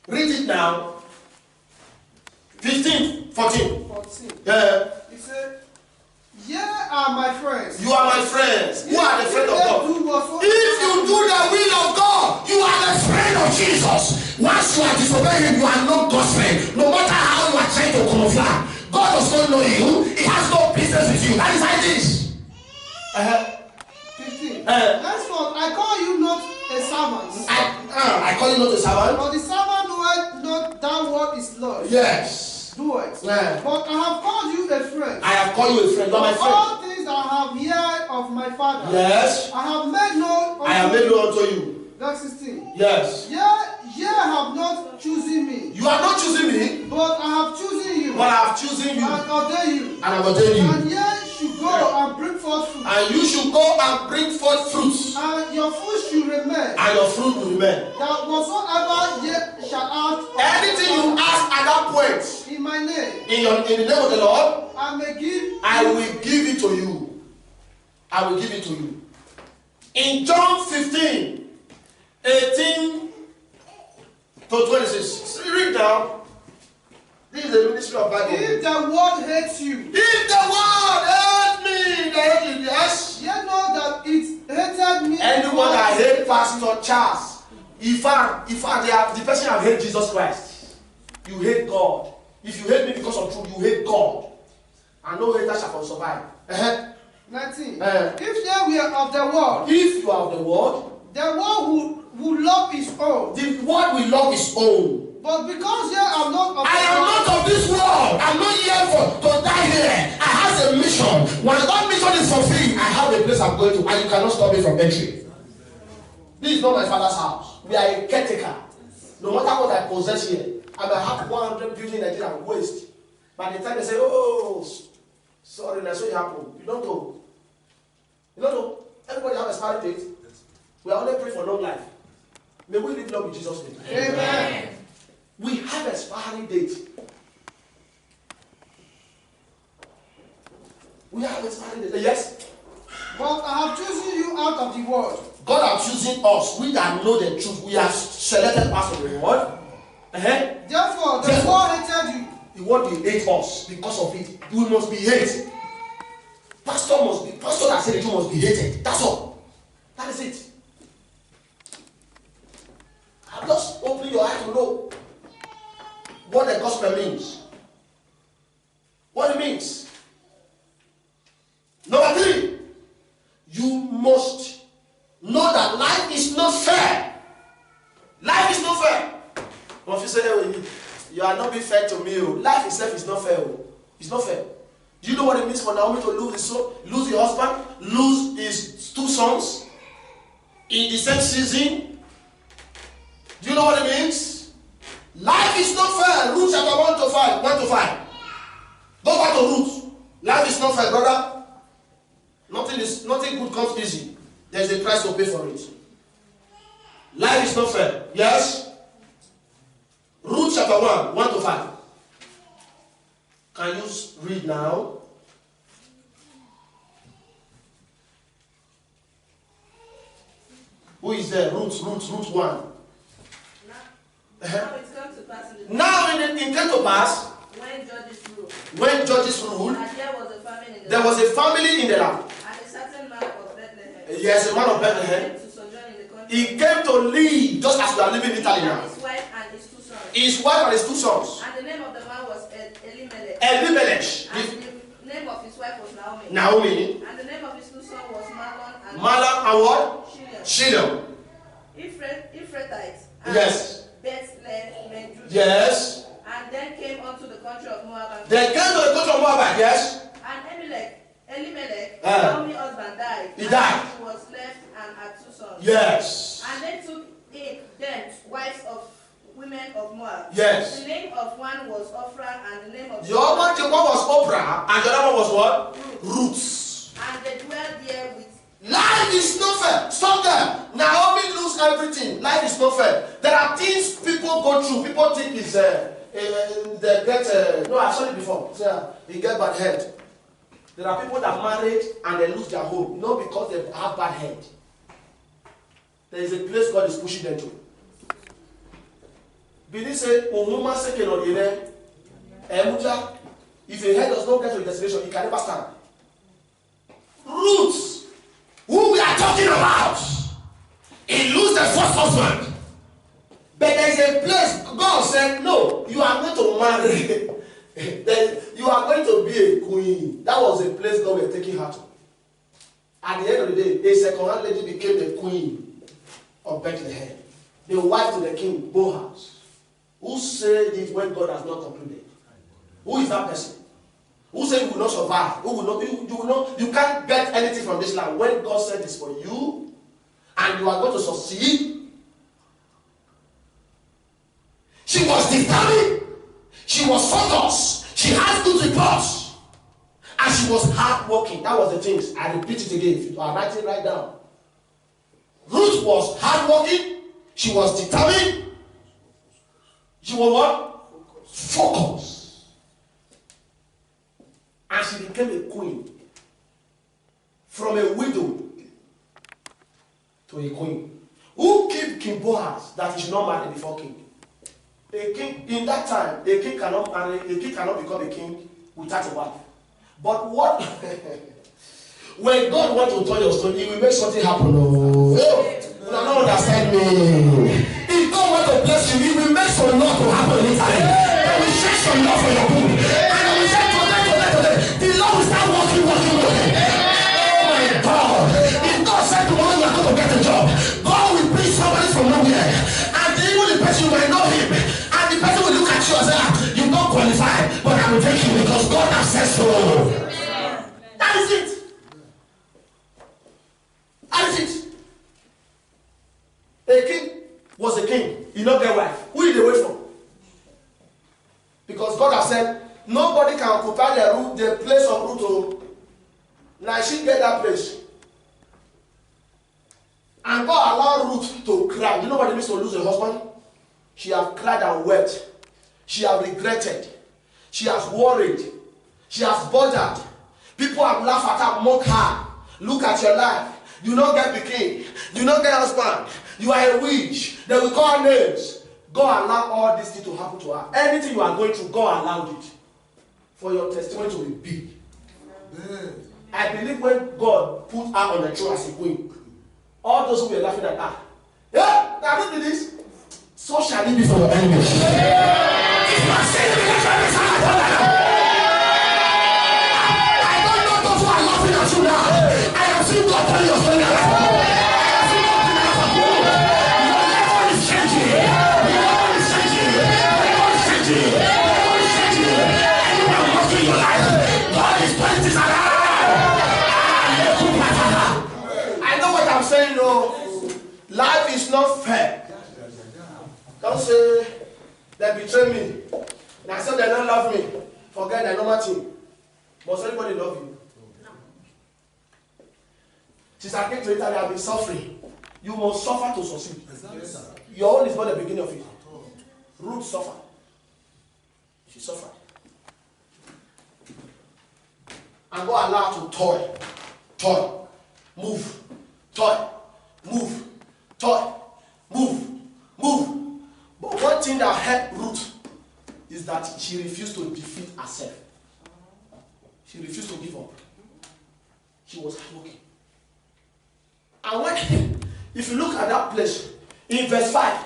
Read it now. 15, 14. 14. Yeah. He said, "Ye are my friends. You are my friends. Who are the friends of God? If you do the will of God, you are the friend of Jesus. Once you are disobeying him, you are not God's friend. No matter how you are trying to camouflage, God does not know you. He has no business with you. That is how it is. 15. Henceforth, I call you not a servant. I call you not a servant. For the servant knoweth not that what is Lord. Yes. Do it. Yeah. But I have called you a friend. I have called you a friend. You are my friend. All things that I have heard of my Father. Yes. I have made known. I have made known unto you. Verse 16. Yes. Ye have not chosen me, You are not choosing me, but I have chosen you. but I have chosen you. And ordained you. And I have ordained you. And ye should go and bring forth fruit. And you should go and bring forth fruits. And your fruit should remain. And your fruit will remain. That whatsoever ye shall ask of Anything you ask at that point, in my name, in the name of the Lord, I may give. I will give it to you. I will give it to you. In John 15, 18 to 26. Read down. This is the ministry of Bible. If the world hates you, If the world hates me, they hate you, yes. ye know that it hated me. Anyone that hate Pastor Charles, if the person that hate Jesus Christ, you hate God. If you hate me because of truth, you hate God. And no hater shall survive. 19. If ye were of the world, If you are of the world, the world would love his own. the world will love his own. But because ye are not of I the am world, not of this world. I'm not here to die here. I have a mission. When that mission is fulfilled, I have a place I'm going to, and you cannot stop me from entry. This is not my father's house. We are a caretaker. No matter what I possess here, I may have 100 buildings in Nigeria and waste. By the time they say, oh, sorry, that's what happened. You don't know. You don't know. Everybody have a expiry date. We are only praying for long life. May we live long in Jesus' name. Amen. We have expiry date. We have expiry date. Yes. But I have chosen you out of the world. God has chosen us. We that know the truth. We have selected us of the world. Therefore, the world hated you. The world will hate us because of it. We must be hated. Pastor that said the truth must be hated. That's all. That is it. I'm just opening your eyes to know what the gospel means. What it means. Number 3, you must know that life is not fair. Life is not fair. But if you say, you are not being fair to me, life itself is not fair. It's not fair. Do you know what it means for Naomi to lose his husband, lose his 2 sons in the same season? Do you know what it means? Life is not fair. Ruth chapter 1 to 5. 1 to 5. Go back to Ruth. Life is not fair, brother. Nothing good comes easy. There's a price to pay for it. Life is not fair. Yes? Ruth chapter 1, 1 to 5. Can you read now? Who is there? Ruth 1. Now it comes to pass in the Now it came to pass when Judges ruled, when Judges ruled, and there was a famine in the there land, was a family in the land. and a certain man of Bethlehem Yes, a man of Bethlehem. came to sojourn in the country, He came to live just as we are living in Italy and now. his wife and his two sons. His wife and his two sons. And the name of the man was Elimelech, Elimelech, and the name of his wife was Naomi, Naomi, and the name of his two sons was Mahlon and Malam, and what? Shilion. Shiloh. Ephrathites, and Yes. Bethlehem, Judah. Yes. And then came unto the country of Moab, and They came to the country of Moab. Yes. Elimelech, Ah. Naomi's husband, died. He and died. She was left and had two sons. Yes. And they took them wives of women of Moab. Yes. The name of one was Ophrah, and the name of The other one was Oprah, and the other one was what? Ruth. And they dwelled there with. Life is not fair. Stop there. Naomi lose everything. Life is not fair. There are things people go through. People think it's they get no, I've said it before. You get bad head. There are people that married and they lose their home, not because they have bad head. There is a place God is pushing them to. Bini say, "Umuma second on the Emuja. If a head does not get to the destination, it can never stand." Roots. Who we are talking about, he lose the first husband. But there is a place, God said, no, you are going to marry. Then you are going to be a queen. That was a place God was taking her to. At the end of the day, a second-hand lady became the queen of Bethlehem. The wife to the king, Boaz. Who said it when God has not concluded? Who is that person? Who said you will not survive? Who will not? You will not. You can't get anything from this land. When God said this for you, and you are going to succeed. She was determined. She was focused. She has good reports, and she was hardworking. That was the things. I repeat it again. If you are writing right down. Ruth was hardworking. She was determined. She was what? Focused. And she became a queen. From a widow to a queen. Who kept King Boaz that he should not marry before king? A king, in that time, a king cannot marry, a king cannot become a king without a wife. But what when God wants to tell your story, he will make something happen. Oh, you don't understand me. If God wants to bless you, he will make some love to happen in Italy. He will share some love for your book. And he will say today. The Lord will start working. Oh my God. If God said tomorrow you are going to get a job, God will bring somebody from nowhere. And even the person you might know him. And the person will look at you and say, you don't qualify, but I will take you because God has said so. That is it. That is it. A king was a king. He not get wife. Who did they wait for? Because God has said, nobody can occupy the place of Ruth. Now she get that place. And God allowed Ruth to cry. You know what it means to lose a husband? She has cried and wept. She has regretted. She has worried. She has bothered. People have laughed at her, mocked her. Look at your life. You don't get the king. You don't get husband. You are a witch. They will call her names. God allowed all these things to happen to her. Anything you are going through, God allowed it. For your testimony to be big. I believe when God put her on the throne as a queen, all those who were laughing at her, yeah, I don't do this. So shall it be for your enemies. If you are saying the enemies, I don't know those who are laughing at you now. I have seen God tell your story. I have seen God tell your story. Your level is changing. Your level is changing. Your level is changing. Your level is changing. Anyone walking your life, God is putting this around. I know what I'm saying, though. Life is not fair. Don't say, They betray me. And I said they don't love me. Forget the normal thing. Must anybody love you? No. Since I came to Italy, I've been suffering. You must suffer to succeed. Exactly. Your own is not the beginning of it. Ruth suffered. She suffered. And God allowed her to toil, move, move. But one thing that helped Ruth is that she refused to defeat herself. She refused to give up. She was hardworking. And when, if you look at that place, in verse 5,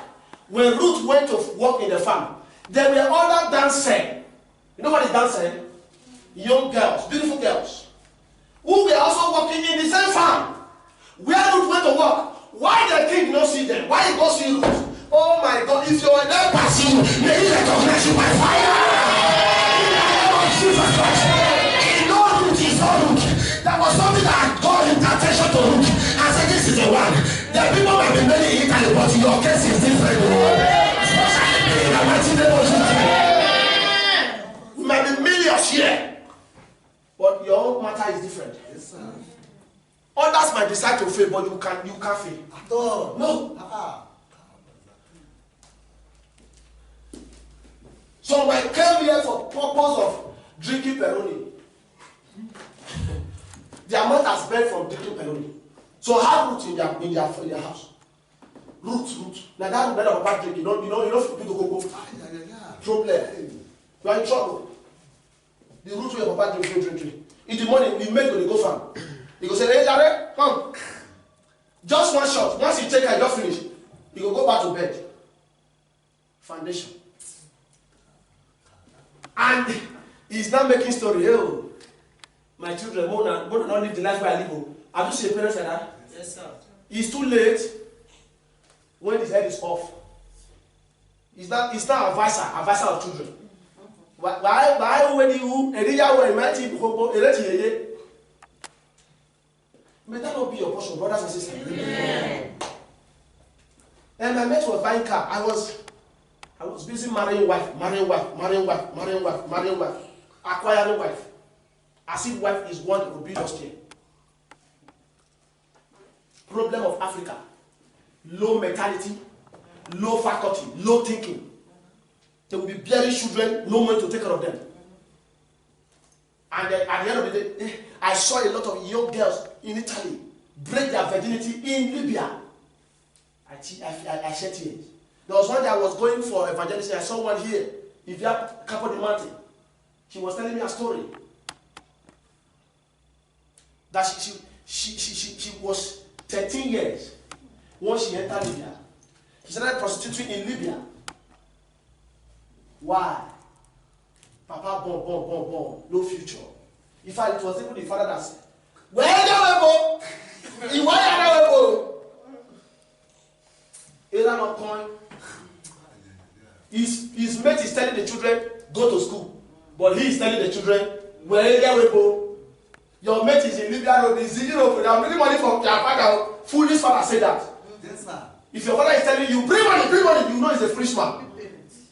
when Ruth went to work in the farm, there were other dancers. You know what is dancing? Young girls, beautiful girls, who were also working in the same farm. Where Ruth went to work. Why the king not see them? Why he go see Ruth? Oh my God, if you are there passing, may he recognize you by fire. In the name of Jesus Christ. It's not Ruth, it's not Ruth. There was something that called attention to Ruth and said, this is the one. The people might be many in Italy, but your case is different. Especially in the mighty name of Jesus. We might be millions here, but your own matter is different. Yes, sir. Others might decide to fail, but you can't fail. At all. No. So I came here for purpose of drinking Peroni. Their mouth has burned from drinking Peroni. So have Root in their house. Root. Now that better about drinking. You know people go. Problem. You are in trouble. The root where your papa drink. In the morning, we make when they go farm. He go say, hey, Larry, come. Just one shot. Once you take it, just finish. He go back to bed. Foundation. And he's not making story. Oh, my children, more than not live the life where I live. Have you seen a parents like that? Yes, sir. It's too late when his head is off. He's not advisor of children. Why when you may that not be your portion, brothers and sisters? Amen. And my mate was buying car. I was busy marrying wife, acquiring wife. As if wife is one that will be lost here. Problem of Africa: low mentality, low faculty, low thinking. They will be bearing children, no one to take care of them. And then, at the end of the day, I saw a lot of young girls in Italy break their virginity in Libya. I shed tears. There was one that was going for evangelism. I saw one here, Ivia Capo di Monte. She was telling me a story. That she was 13 years when she entered Libya. She started prostituting in Libya. Why? Papa born, no future. In fact, it was even the father that said, where are you going? Not coin. His mate is telling the children, go to school. But he is telling the children, where are you going? Your mate is in Libya road, he's in Europe, they are bringing money from their father. Foolish father say that. Yes, sir. If your father is telling you, bring money, you know he's a foolish man.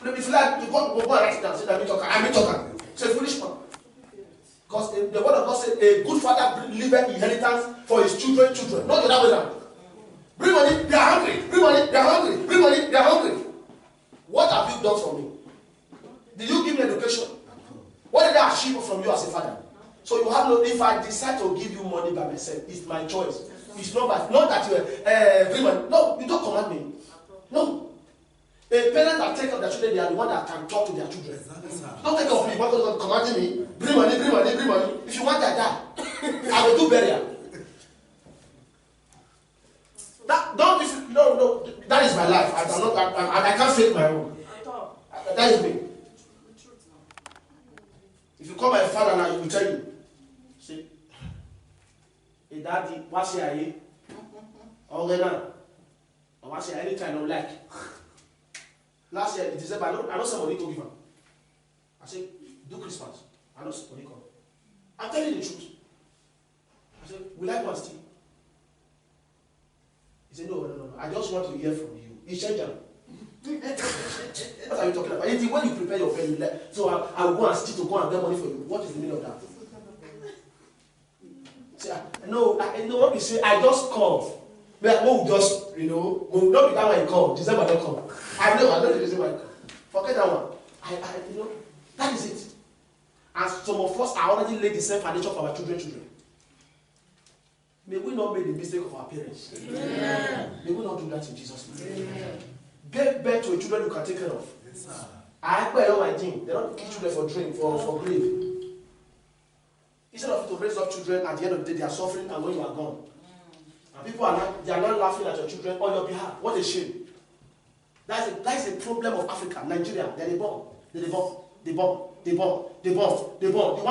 If you like, you go and write it down, say that I'm a talker. It's a foolish man. Because the word of God said, a good father leaveth inheritance for his children, not the other way around. Bring money, they are hungry. Bring money, they are hungry. Bring money, they are hungry. What have you done for me? Did you give me education? What did I achieve from you as a father? So you have no, if I decide to give you money by myself, it's my choice. It's not that you bring money. No, you don't command me. No. A parent that take care of their children, they are the one that can talk to their children. Don't take care of me. What is commanding me? Bring money. If you want that, die. I will do burial. No. That is my life. I can't fake my own. That is me. If you call my father now, he will tell you. See, hey daddy, what's your age? Okay now. What's your anytime I don't like? Last year in December, I know somebody to give him. I said, do Christmas. I know somebody come. I'm telling you the truth. I said, will I go and steal? He said, no. I just want to hear from you. He changed them. What are you talking about? When you prepare your pen, you let, so I will go and steal to go and get money for you. What is the meaning of that? See, no, what we say, I just come. But we just, we'll not be that one come. December don't come. I know the reason why I come. Forget that one. That is it. And some of us are already laid the same foundation for our children. May we not make the mistake of our parents. Yeah. May we not do that in Jesus' name. Yeah. Get back to a children you can take care of. Yes, I pay my thing. They don't kill children for drink, for grave. Instead of to raise up children, at the end of the day, they are suffering, and when you are gone. And people are not laughing at your children on your behalf. What a shame. That is a problem of Africa, Nigeria. They bomb. The one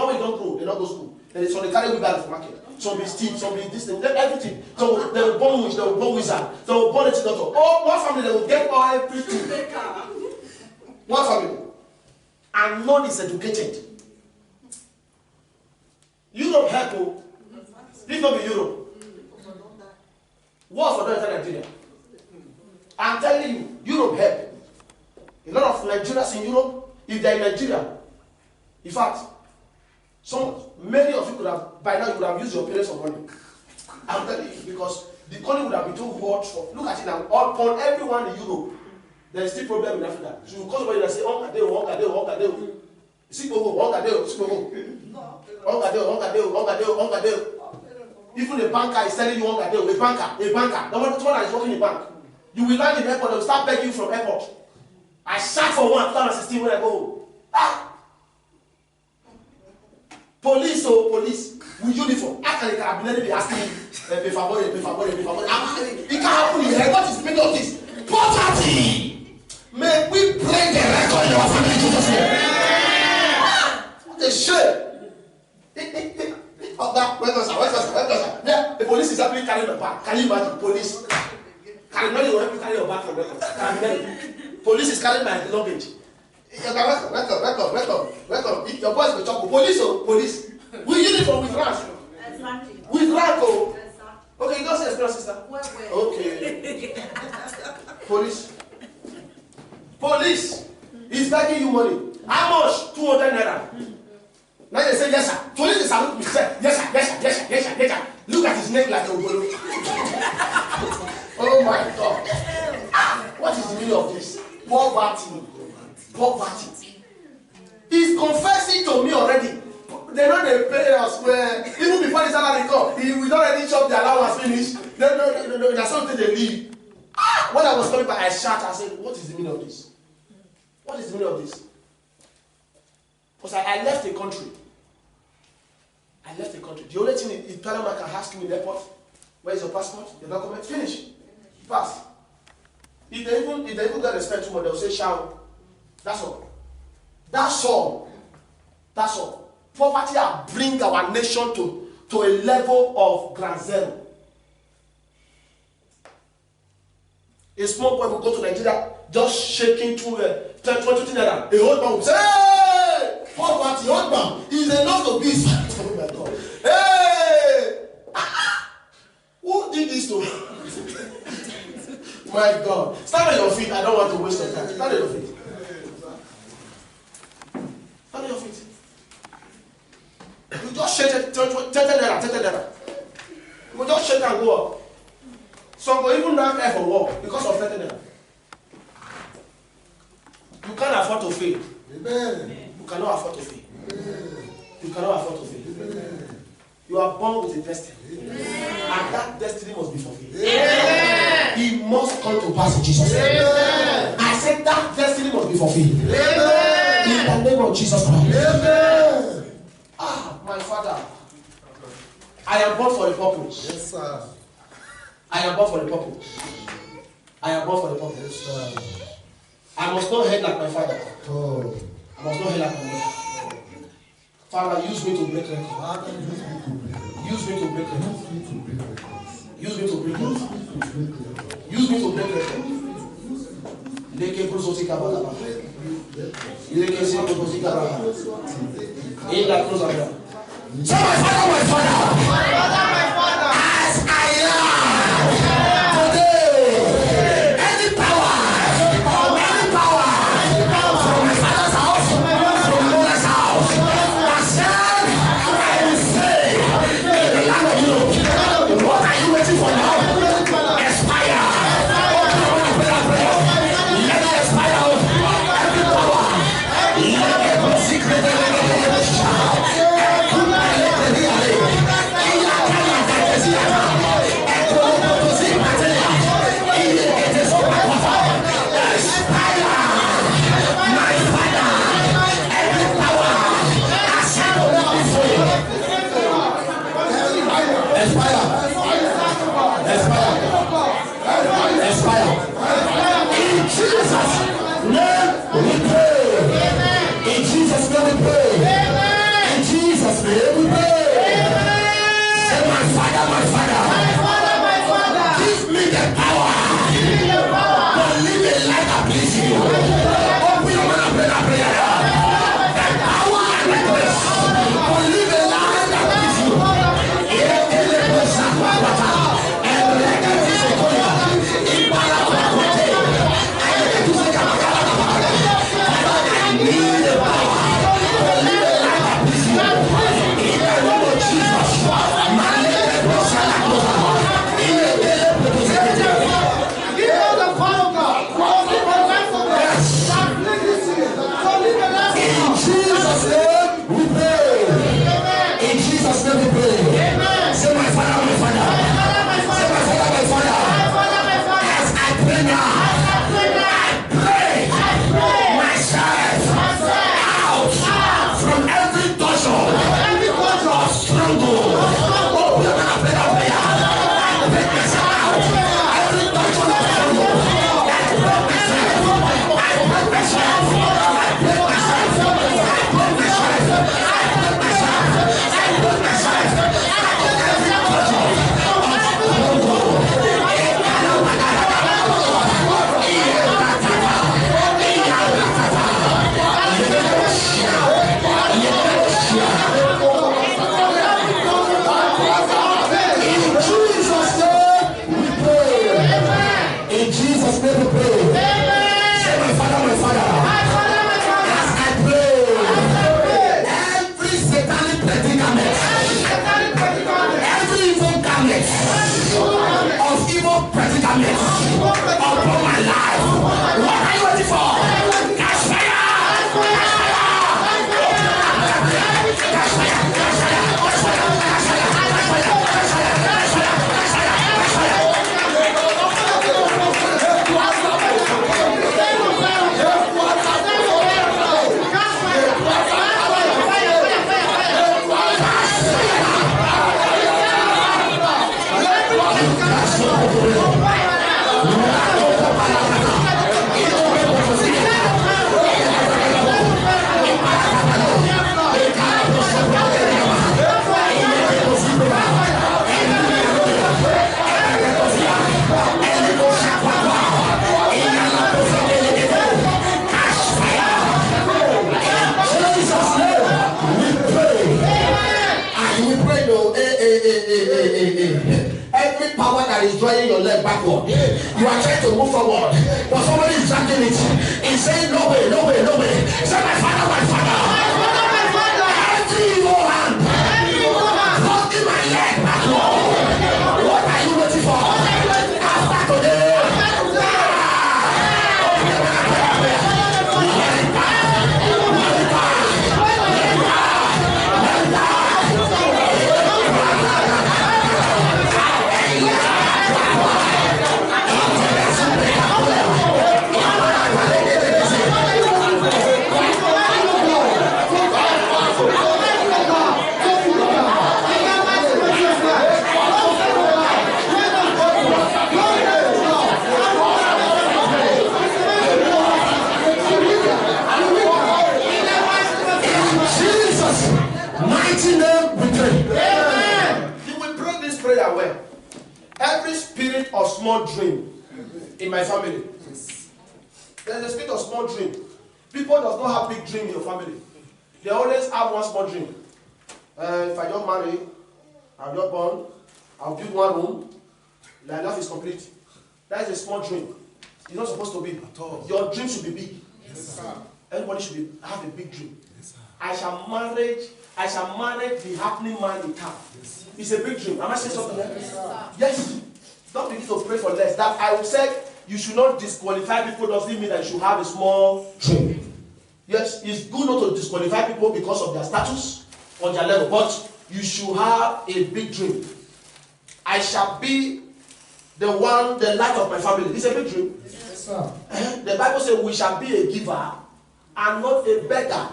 way you don't grow, they don't go to school. So they carry wheelbarrow for market. Some be steam, some be this, everything. So they will born witch, they will born wizard, they will born a doctor. Oh, one family they will get all everything. One family. And none is educated. Europe help. Please not be Europe. War for them in Nigeria. I'm telling you, Europe help. A lot of Nigerians in Europe, if they're in Nigeria, in fact, many of you could have, by now you would have used your parents for money. I'm telling you, because the country would have been too hot for, look at it now, upon everyone in Europe, there is still problem in Africa. So you call somebody and say, even a banker is telling you a banker, the one that is working in the bank. You will land in the airport, they will start begging you from airport. I sat for 2016 when I go. Police with uniform. How can the carabineri be asking me, favor? It can't happen here. What is the meaning of this? Poverty! May we break the record in our family Jesus name. What a shame! The police is actually carrying the bag. Can you imagine? Police. Carabineri will help you carry your bag from record. Police is carrying my luggage. Welcome. If your boys will talk, police. We uniform with rank. Exactly. With rank, oh. Okay, you don't say explain, sister. Okay. Police is begging you money. How much? 200 naira. Now they say yes, sir. Police is salute me. Say yes, sir. Look at his neck like a bolo. Oh my God. What is the meaning of this? Poverty. He's confessing to me already. They know they pay us where even before the salary come, we don't already chop the allowance finish. No, that's something they leave. When I was coming back, I shout. I said, "What is the meaning of this? What is the meaning of this?" Because I left the country. The only thing is, Panama can ask you in the airport, "Where is your passport? Your document? Finish. Pass." If they even get respect to me, they'll say, "Shout." That's all. Poverty has bring our nation to a level of ground zero. A small boy will go to Nigeria just shaking to 20 naira. A old man will say, "Hey, poverty, old man, is enough to be." Oh my God. Hey, who did this to me? My God. Stand on your feet. I don't want to waste your time. Stand on your feet. You just shake it, 10 naira. You just shake and go up. Some will even not care for work because of 10 naira. You can't afford to fail. Amen. You cannot afford to fail. Amen. You are born with a destiny. Amen. And that destiny must be fulfilled. Amen. It must come to pass in Jesus' name. Amen. I said that destiny must be fulfilled. Amen. In the name of Jesus Christ. Amen. My Father, I am born for a purpose. Yes, sir. I am born for a purpose. Yes, sir. I must not hate like my father. Oh. I must not hate like my mother. Father, use me to break records. Use me to break records. Use me to break records. Use me to break records. Leke prosoti kabala. Leke se prosoti kabala. In la cruz of God. So my father, as I am today, any power fall. Catch fire. Every power that is drawing your leg backward, you are trying to move forward, but somebody is dragging it. He's saying, no way, no way, no way. Say, my father, my father. Every evil hand, holding my leg backward. What are you waiting for? After today. Every spirit of small dream in my family. There's a spirit of small dream. People does not have big dream in your family. They always have one small dream. If I don't marry, I'm not born, I'll build one room, my life is complete. That is a small dream. It's not supposed to be. Your dream should be big. Yes, sir. Everybody should have a big dream. Yes, sir. I shall marry the happening man in town. Yes. It's a big dream. Am I saying something there? Yes, sir. Yes. Don't begin to pray for less. That I would say you should not disqualify people doesn't mean that you should have a small dream. Yes, it's good not to disqualify people because of their status or their level, but you should have a big dream. I shall be the light of my family. It's a big dream. Yes, sir. The Bible says we shall be a giver and not a beggar.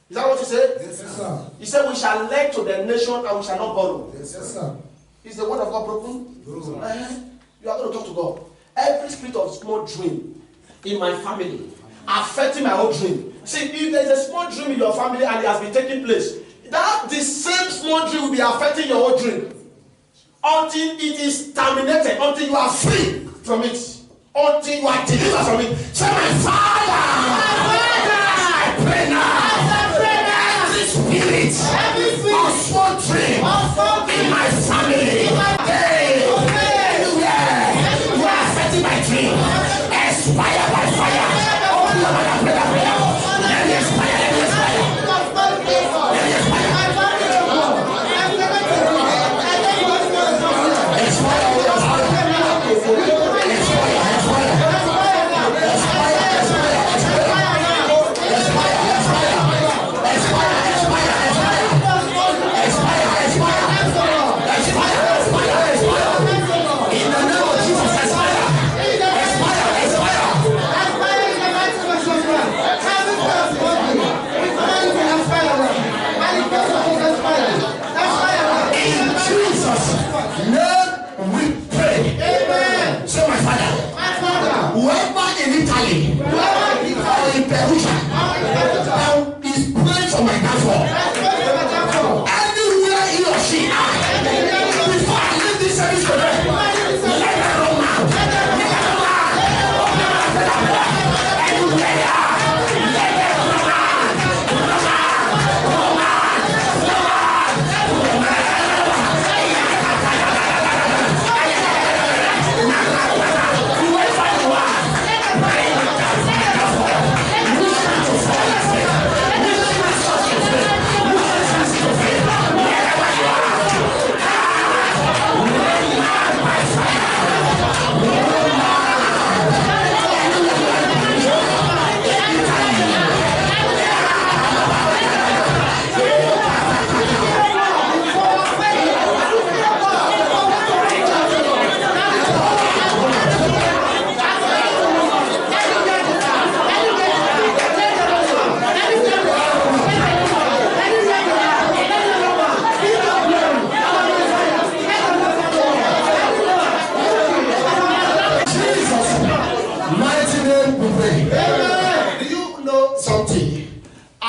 Is that what he said? Yes, sir. He said we shall lend to the nation and we shall not borrow. Yes, sir. Is the word of God broken? No. You are going to talk to God. Every spirit of small dream in my family affecting my own dream. See, if there is a small dream in your family and it has been taking place, that the same small dream will be affecting your own dream until it is terminated, until you are free from it, until you are delivered from it. Say, my Father, I pray now. Every spirit of small dream in my family, anywhere you are affecting my dream, expire by fire. Open your mouth and pray that prayer. Let it expire, let it expire. Let it expire.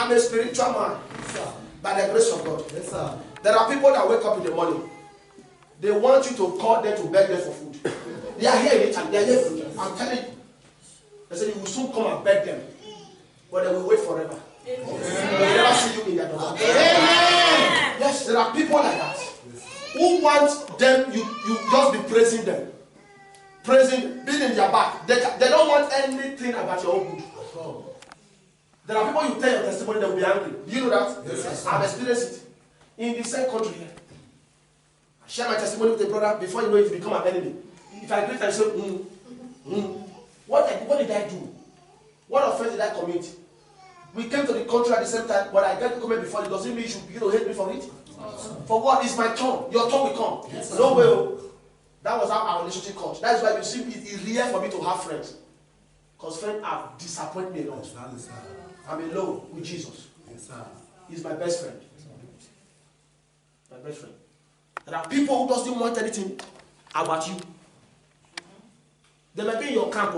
I'm a spiritual man. Yes, sir. By the grace of God. Yes, sir. There are people that wake up in the morning. They want you to call them to beg them for food. They are here in Italy. They are here. I'm telling you. They say you will soon come and beg them. But they will wait forever. They will never see you in their door. Yes, there are people like that. Who want them, you just be praising them. Praising, being in their back. They don't want anything about your own good. There are people you tell your testimony, they will be angry. Do you know that? Yes, I've experienced it. In the same country here. I share my testimony with a brother before you know it, you become an enemy. If I greet and say, what did I do? What offense did I commit? We came to the country at the same time, but I get to come before it. Doesn't mean you should begin to hate me for it. For what? It's my turn. Your turn will come. Yes, no way. That was how our relationship comes. That is why you see it's rare for me to have friends. Because friends have disappointed me a lot. I'm alone with Jesus. Yes, sir. He's my best friend. My best friend. There are people who doesn't want anything about you. They might be in your camp,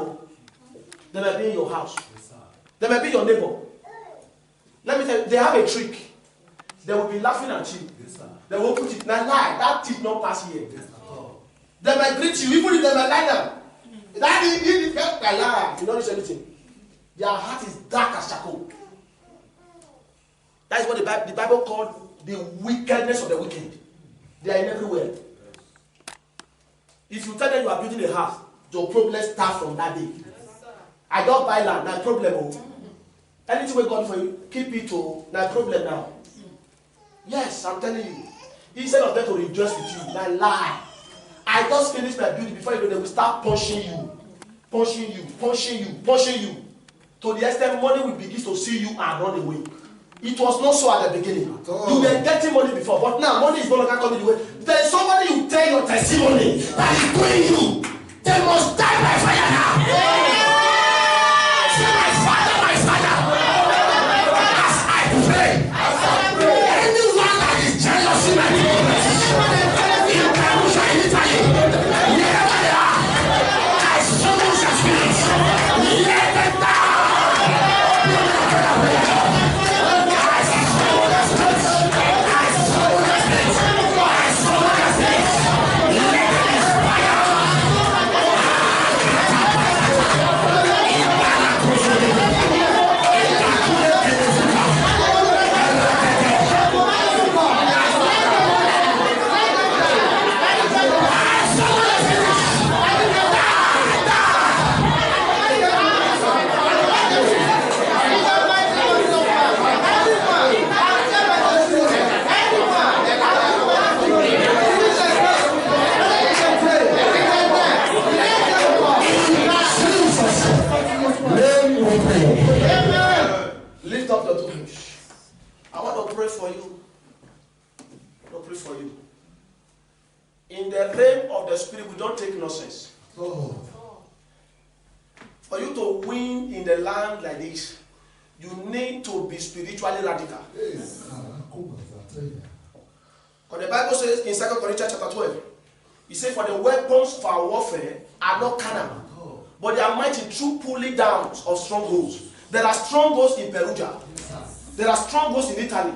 they might be in your house. Yes, sir. They might be your neighbor. Let me tell you, they have a trick. They will be laughing at you. Yes, sir. They will put it. Now lie, that did not pass here. Yes, sir. They might greet you, even if they might lie down. That is a lie. You don't know anything. Their heart is dark as charcoal. That is what the Bible called the wickedness of the wicked. They are in everywhere. If you tell them you are building a house, your problem starts from that day. I don't buy land, no problem. Anything we got for you, keep it to no problem now. Yes, I'm telling you. Instead of them to rejoice with you, they lie. I just finished my building before you know they will start punching you. Punching you, punching you, punching you. To the extent money will begin to see you and run away. It was not so at the beginning. You were getting money before, but now money is no longer coming the way. There is somebody you tell your testimony that is doing you. They must die by fire now. Say, my father, as I pray, anyone that is jealous in my progress, in Kamusha, in Italy, wherever they are, I summon your spirits. Let them die. Lift up your two hands. I want to pray for you. I want to pray for you. In the realm of the spirit, we don't take nonsense. For you to win in the land like this, you need to be spiritually radical. Because the Bible says in 2 Corinthians chapter 12, it says, for the weapons of our warfare are not carnal, but they are mighty through pulling down of strongholds. There are strongholds in Perugia. There are strongholds in Italy.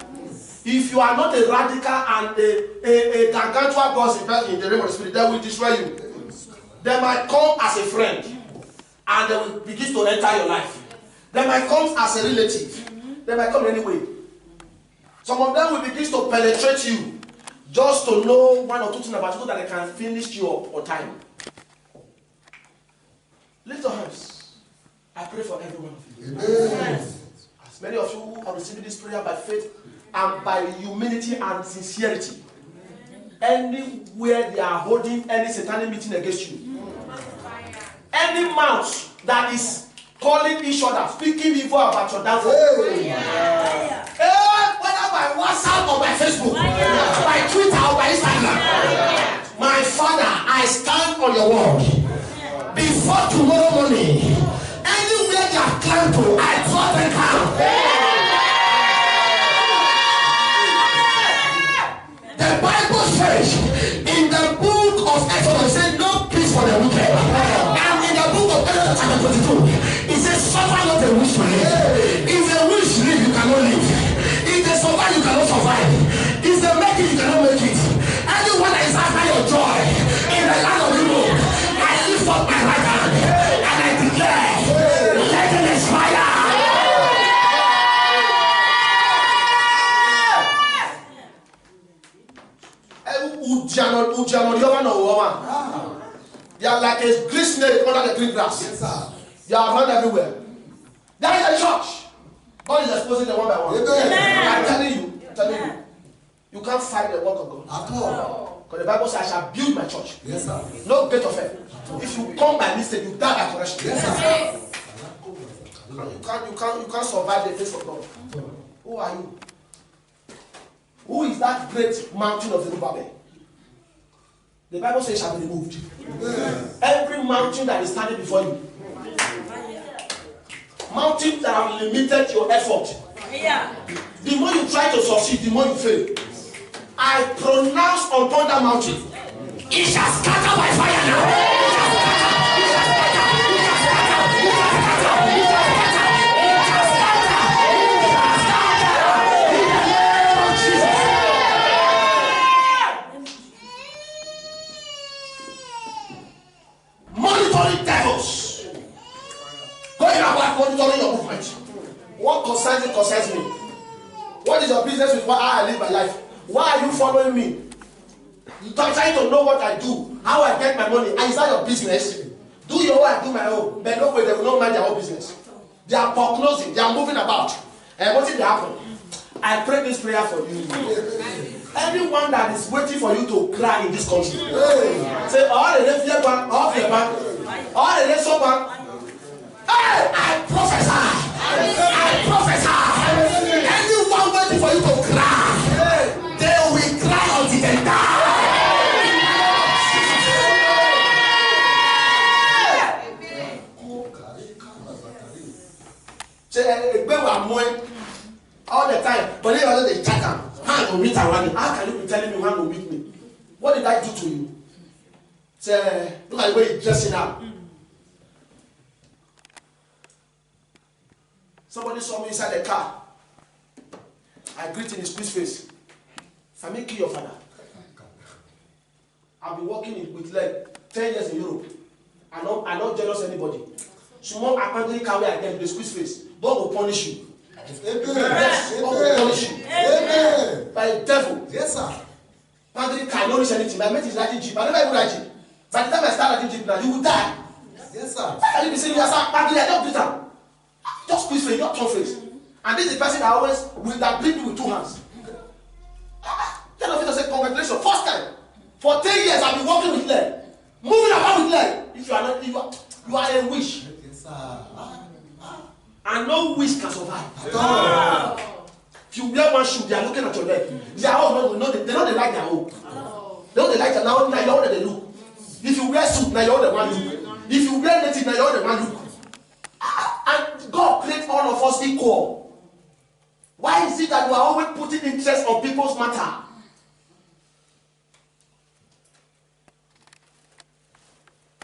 If you are not a radical and a gargantuan boss in the realm of the spirit, they will destroy you. They might come as a friend and they will begin to enter your life. They might come as a relative. They might come anyway. Some of them will begin to penetrate you just to know one or two things about you so that they can finish you up on time. Lift your hands. I pray for every one of you. Amen. As many of you who are receiving this prayer by faith and by humility and sincerity, anywhere they are holding any satanic meeting against you, any mouth that is calling each other, speaking evil about your downfall, whether by WhatsApp or by Facebook, by Twitter or by Instagram, my Father, I stand on your word. Before tomorrow morning, anywhere they are climbed to, I draw them down. The Bible says in the book of Exodus, it says no peace for the wicked. And in the book of Exodus chapter 22, it says suffer not a wish to live. If a wish live, you cannot live. They are like a green snake under the green grass. Yes, sir. They are found everywhere. There is a church. God is exposing them one by one. Amen. I'm telling you, you can't fight the work of God. At all. Because the Bible says, I shall build my church. Yes, sir. No gate of hell. If you come by mistake, you die by correction. Yes, sir. You can't survive the face of God. Who are you? Who is that great mountain of Zerubbabel? The Bible says shall be removed. Every mountain that is standing before you, mountains that have limited your effort. The more you try to succeed, the more you fail. I pronounce upon that mountain, it shall scatter by fire now. Monitoring devils. Going about monitoring your movement. What concerns it concerns me. What is your business with how I live my life? Why are you following me? You are trying to know what I do, how I get my money, and is that your business? Do your own, I do my own. But no way, they will not mind their own business. They are prognosing, they are moving about. And what did happen? I pray this prayer for you. Anyone that is waiting for you to cry in this country, say, all the fear bank, all the bank, all the so bank. Hey, I prophesy. I prophesy. Anyone waiting for you to cry, they will cry until they die. All the time, but they are they check out. How to meet around. How can you be telling me how to meet me? What did I do to you? Say, look at the way he's dressing up. Somebody saw me inside the car. I greet in his face. Sami, kill your father. I've been working with like 10 years in Europe. I'm not jealous of anybody. Small angry carry again, the squeeze face. God will punish you. Amen. Yes, God will punish you. Amen. By the devil. Yes, sir. Angry car, no reach anything. My mate is riding jeep. I never even ride jeep. By the time I start riding jeep now, you will die. Yes, sir. How can you be saying you are angry? I don't beat him. Just squeeze face, not turn face. And this is the person that always that beat me with two hands. Then of it say congratulations. First time. For 10 years I've been working with leg. Moving about with leg. If you are not, you are a wish. Yes, sir. And no wish can survive. Oh. If you wear one shoe, they are looking at your leg. They are all no, they know they like their own. They know they like their now you know they look. If you wear suit, now you know the one look. If you wear native, now you know the one look. And God creates all of us equal. Why is it that we are always putting interest on people's matter?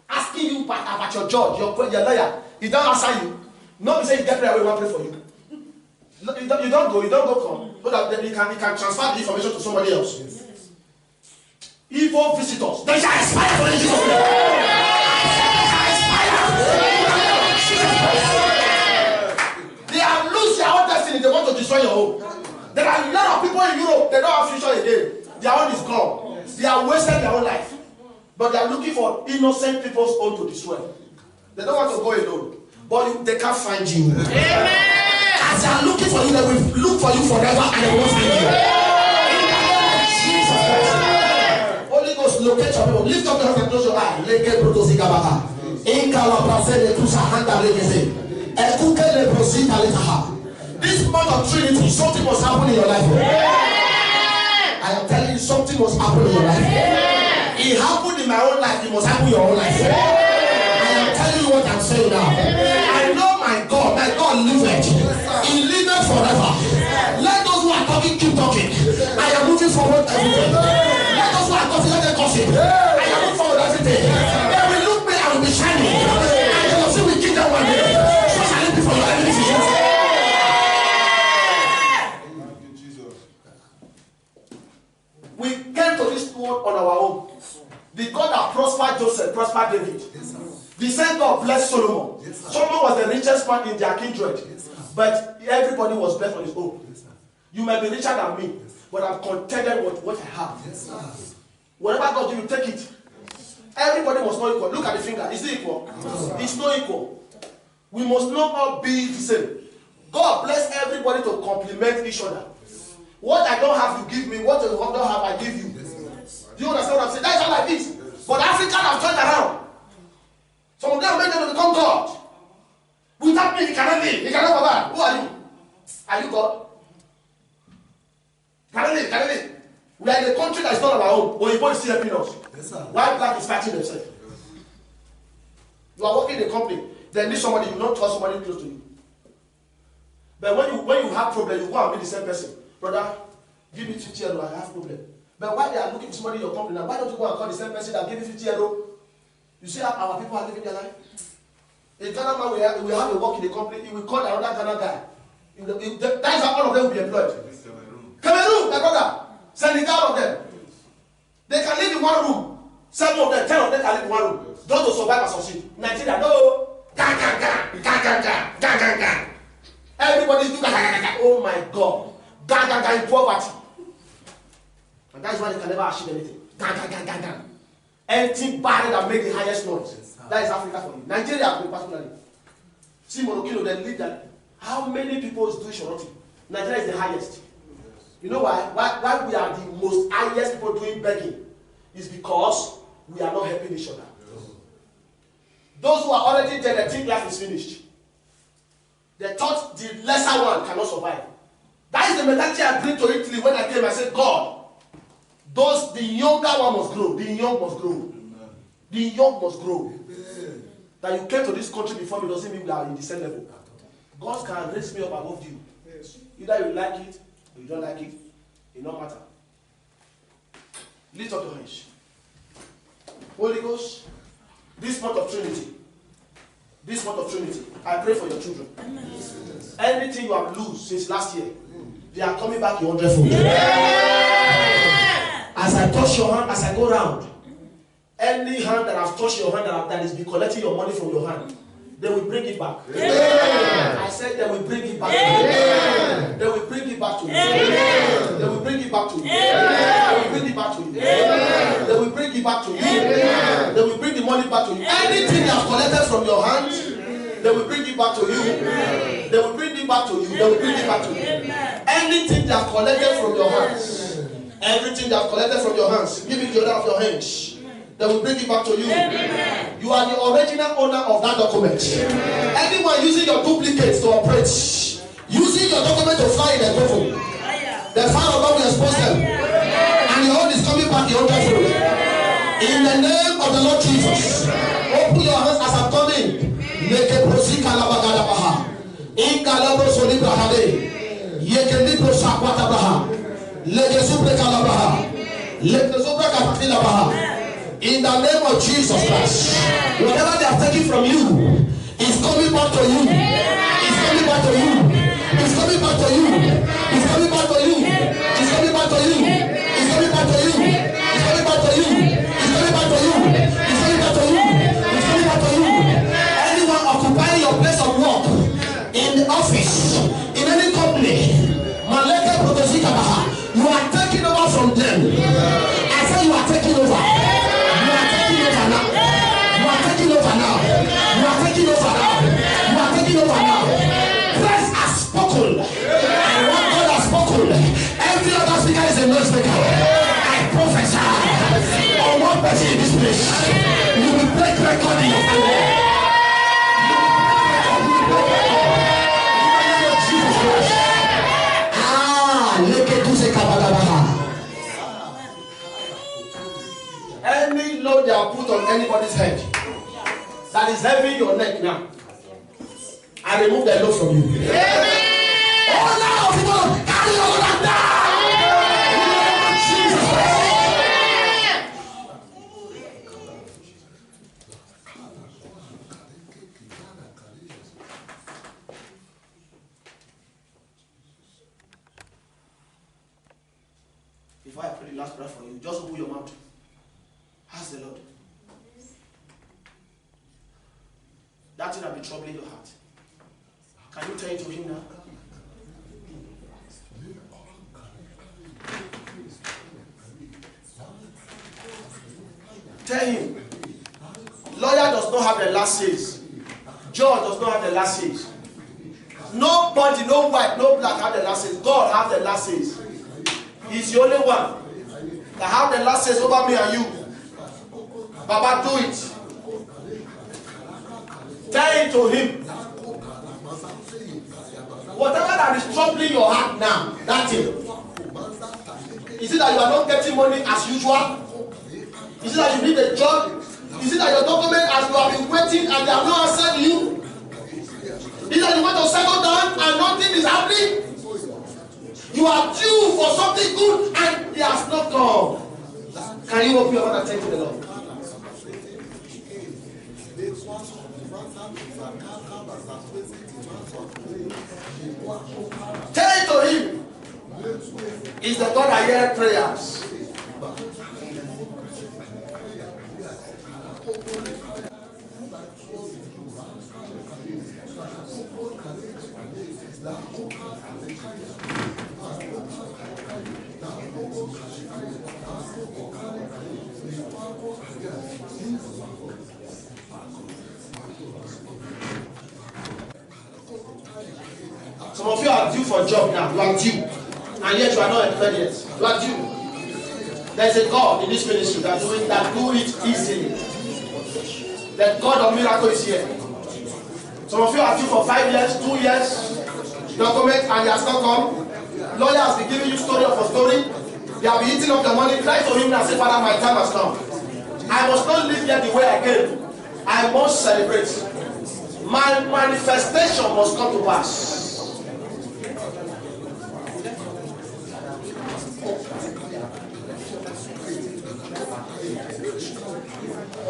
Asking you about your judge, your lawyer, he don't answer you. No, he say get ready, we want to pray for you. You don't go come. So that then he can transfer the information to somebody else. Yes. Evil visitors, they shall expire for the Jesus. They have lost their own destiny, they want to destroy your home. There are a lot of people in Europe, they don't have future again. Their own is gone. Yes. They are wasting their own life. But they are looking for innocent people's own to destroy. They don't want to go alone. But they can't find you. Amen. As they are looking for you, they will look for you forever and they won't find you. Jesus Christ. Holy Ghost, locate your people. Lift up your hands and close your eyes. This month of Trinity, something must happen in your life. I am telling you, something must happen in your life. It happened in my own life, it must happen in your own life. I am telling you what I'm saying now. I know my God liveth. He liveth forever. Let those who are talking keep talking. I am moving forward every day. Let those who are talking, let them gossip. I am moving forward every day. They will look me, I will be shining. And they will see we keep them one day. So shall it be for your enemies. We came to this world on our own. The God that prospered Joseph, prospered David. Yes, the same God blessed Solomon. Yes, Solomon was the richest man in their kindred. Yes, but everybody was blessed on his own. Yes, you may be richer than me, but I'm contented with what I have. Yes, Whatever God give you, take it. Everybody must not equal. Look at the finger. Is it equal? It's not equal. We must not all be the same. God bless everybody to complement each other. What I don't have, you give me. What you don't have, I give you. Do you understand what I'm saying? That's how like this. But Africa have turned around. Some of them make them to become God. Without me, he cannot live. He cannot survive. Who are you? Are you God? Cannot live. Cannot live. We are in a country that is not our own. But Igbo is still helping us. Yes, sir. Why black is fighting themselves? You are working in a company. Then need somebody, you don't trust somebody close to you. But when you have problem, you go and meet the same person. Brother, give me 50 euro, I have problem. But why they are looking for somebody in your company now? Why don't you go and call the same person that gave you 50 euro? You see how our people are living their life? A Ghana man will have a work in the company, he will call another Ghana guy. That is how all of them will be employed. Cameroon, my brother. Senegal, all of them. They can live in one room. 7 of them, 10 of them can live in one room. Those to survive and succeed. Nigeria, no. Everybody do oh my God. In poverty. And that is why they can never achieve anything. Anything bad that make the highest noise. That is Africa for you. Nigeria, particularly. See Morocco, they lead that. How many people do Shoroti? Nigeria is the highest. You know why? Why we are the most highest people doing begging? Is because we are not helping each other. Those who are already dead, they think life is finished. They thought the lesser one cannot survive. That is the mentality I bring to Italy when I came. I said, God, the younger one must grow. The young must grow. The young must grow. That you came to this country before me doesn't mean we are in the same level. God can raise me up above you. Either you like it or you don't like it. It don't matter. Lift up your hands. Holy Ghost, this month of Trinity, I pray for your children. Anything you have lost since last year, they are coming back in 100-fold. As I touch your hand, as I go round, any hand that has touched your hand that is been collecting your money from your hand, they will bring it back. I said they will bring it back to you. They will bring it back to you. They will bring it back to you. They will bring it back to you. They will bring it back to you. They will bring the money back to you. Anything they have collected from your hand, they will bring it back to you. They will bring it back to you. They will bring it back to you. Anything they have collected from your hands, everything they have collected from your hands, give it to the other of your hands. They will bring it back to you. Amen. You are the original owner of that document. Anyone using your duplicates to operate, using your document to fly in the devil, the fire of God will expose them. And your own is coming back in 100-fold. In the name of the Lord Jesus, open your hands as I'm coming. Make a prosika labagadabaha. In Calabro Solibrahade. Yekelibro Sakwatabaha. Legesubre Calabaha. Legesubre Capatilabaha. In the name of Jesus Christ, whatever they are taking from you is coming back to you. It's coming back to you. It's coming back to you. It's coming back to you. It's coming back to you. It's coming back to you. It's coming back to you. It's coming back to you. It's coming back to you. It's coming back to you. Anyone occupying your place of work, in the office, in any company, Maleka Protosikabaha, you are taking over from them. I say you are taking over. Christ has spoken, and what God has spoken, every other speaker is a non-speaker. I prophesy on one person in this place, you will break record in your family. Jesus Christ. Any load they are put on anybody's head that is heavy your neck now, I remove the load from you. Amen. Oh, now people carry on and down. Jesus Christ. Before I pray the last prayer for you, just open your mouth. Ask the Lord. That thing that be troubling your heart. Can you tell it to him now? Tell him. Lawyer does not have the last say. Judge does not have the last say. Nobody, no white, no black have the last say. God have the last say. He's the only one that have the last say over me and you. Baba, do it. Tell it to him. Whatever that is troubling your heart now, that's it. Is it that you are not getting money as usual? Is it that you need a job? Is it that your document as you have been waiting and they have not answered you? Is it that you want to settle down and nothing is happening? You are due for something good and it has not come. Can you open your mouth and thank the Lord? Tell it to him. He's the God that hears prayers. Some of you are due for a job now. You are due. And yet you are not employed yet. You are due. There is a God in this ministry that do it easily. The God of miracle is here. Some of you are due for 5 years, 2 years, document, and he has not come. Lawyer has been giving you story of a story. They have been eating up the money. Cry to him and say, Father, my time has come. I must not live here the way I came. I must celebrate. My manifestation must come to pass.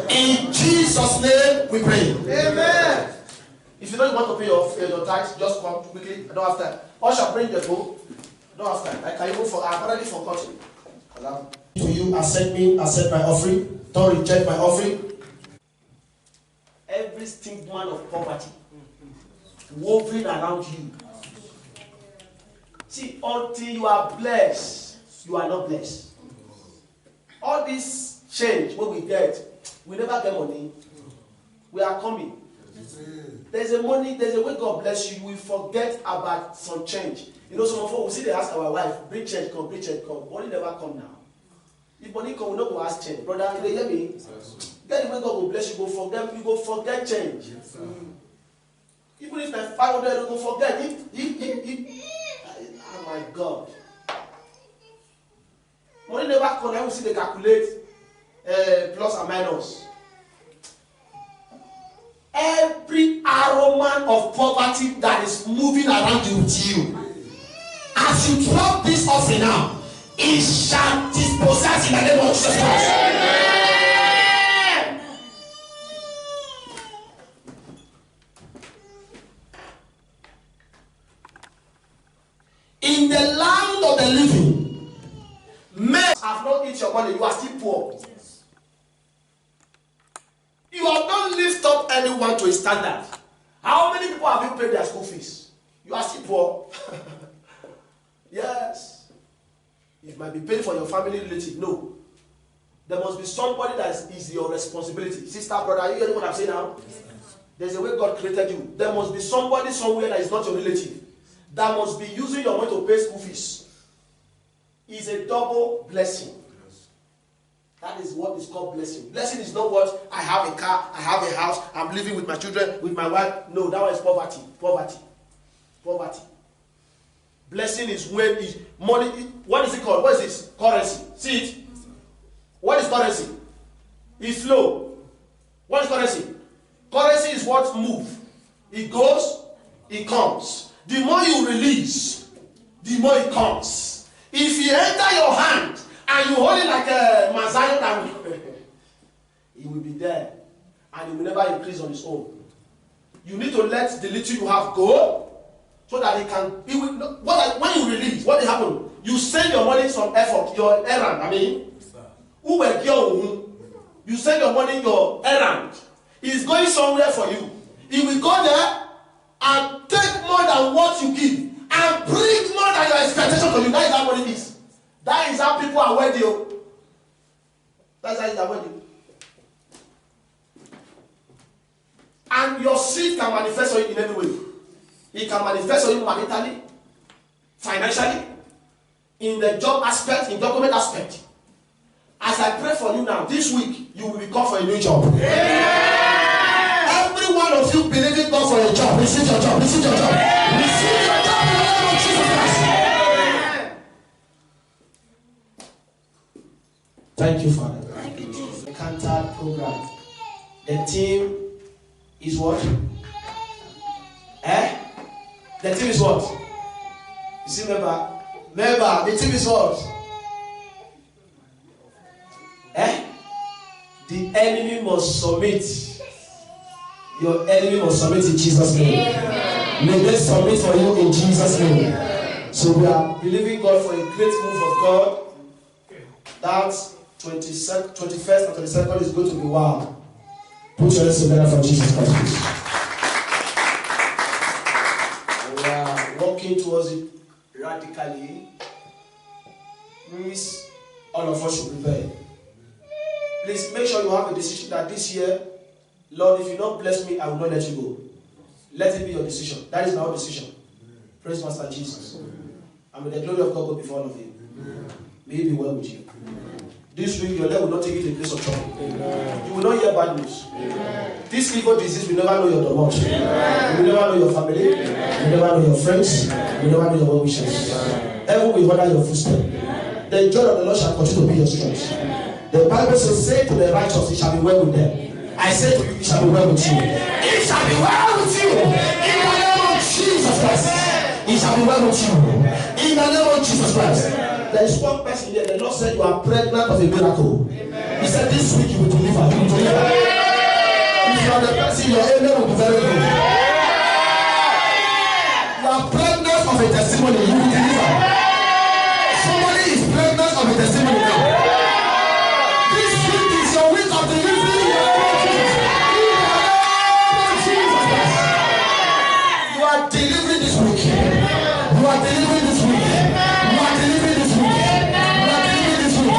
In Jesus' name we pray. Amen. If you don't want to pay your tithes, just come quickly. I don't have time. Usher, bring the book. I don't have time. I can even I've already forgotten. To you, accept me, accept my offering. Don't reject my offering. Every stigma of poverty woven around you. See, until you are blessed, you are not blessed. All this change, what we get, we never get money. We are coming. There's a money, there's a way God bless you. We forget about some change. You know, some of us will see they ask our wife, bring change, come, bring change, come. Money never come now. If money come, we don't go ask change. Brother, you hear me? Get the way God will bless you, you go forget change. Even if it's 500, you go forget. Oh my God. Money never come, now we see they calculate plus and minus. Every aroma of poverty that is moving around you with you, as you drop this offering now, it shall dispossess in the name of Jesus Christ. Amen. In the land of the living, men have not eaten your money, you are still poor. You have not lifted up anyone to a standard. How many people have you paid their school fees? You are still poor. Yes. It might be paid for your family relative. No. There must be somebody that is your responsibility. Sister, brother, are you hearing what I'm saying now? There's a way God created you. There must be somebody somewhere that is not your relative that must be using your money to pay school fees. It's a double blessing. That is what is called blessing. Blessing is not what I have a car, I have a house, I'm living with my children, with my wife. No, that one is poverty. Poverty. Poverty. Blessing is when is money. What is it called? What is this? Currency. See it? What is currency? It's flow. What is currency? Currency is what moves. It goes, it comes. The more you release, the more it comes. If you enter your hand and you hold it like a Mazayo, it will be there and it will never increase on its own. You need to let the little you have go so that it can. It will, when you release, what will happen? You send your money some effort, your errand. Who will go? You send your money your errand. It's going somewhere for you. It will go there and take more than what you give and bring more than your expectation to you. That is how money is. That is how people are wealthy. That's how they are wealthy. And your seed can manifest on you in any way. It can manifest on you maritally, financially, in the job aspect, in document aspect. As I pray for you now, this week, you will be called for a new job. Every one of you believing God for a job, receive your job, receive your job. Receive your job in the name of Jesus Christ. Thank you, Father. Thank you, Jesus. The Cantar program. The team is what? The team is what? You see, remember, the team is what? The enemy must submit. Your enemy must submit in Jesus' name. Amen. May they submit for you in Jesus' name. Amen. So we are believing God for a great move of God. That 21st and 22nd is going to be wow. Put your hands together for Jesus Christ, please. We are walking towards it radically. Please, all of us should prepare. Please make sure you have a decision that this year, Lord, if you don't bless me, I will not let you go. Let it be your decision. That is my own decision. Praise Master Jesus. And may the glory of God go before all of you. May it be well with you. This week, your leg will not take you to a place of trouble. You will not hear bad news. This evil disease will never know your domot. You will never know your family. You will never know your friends. You will never know your well wishers. Heaven will order your footstep. The joy of the Lord shall continue to be your strength. The Bible says, say to the righteous, it shall be well with them. I say to you, it shall be well with you. It shall be well with you. In the name of Jesus Christ. It shall be well with you. In the name of Jesus Christ. There is one person here. The Lord said you are pregnant of a miracle. He said this week you will deliver. You will deliver. If you are the person, your amen will be very good. You are pregnant of a testimony. You will deliver. Somebody is pregnant of a testimony now. This week is your week of delivery. You are delivering this week. You are delivering this week. You are delivering this week. You are delivering this week.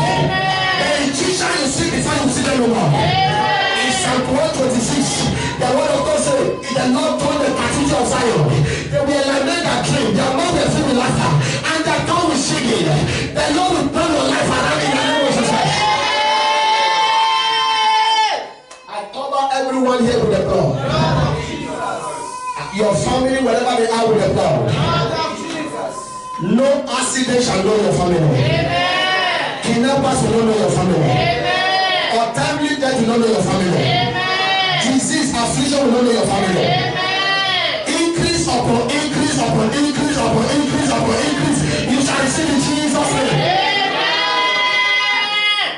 The Egyptian you see before you see them no more. In Psalm 126, the word of God says, the Lord told the cathedral of Zion, they will lament their dream, their mouth will fill with laughter, and their tongue will shake. The Lord will turn your life around in the name of Jesus. I cover everyone here with the blood. Your family, wherever they are, with the blood. No accident shall know your family. Kidnappers will not know your family. Untimely death will not know your family. Disease, affliction will not know your family. Increase upon increase upon increase upon increase upon increase. You shall receive in Jesus' name.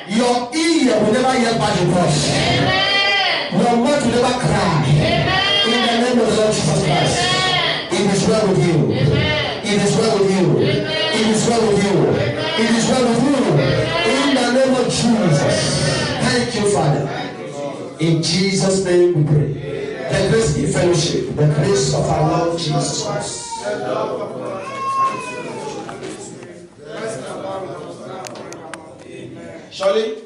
Your ear will never hear bad reports. Your mouth will never cry. In the name of the Lord Jesus Christ. It is well with you. It is well with you. It is well with you. It is well with you. In the name of Jesus. Thank you, Father. In Jesus' name we pray. The grace in fellowship. The grace of our Lord Jesus Christ. Surely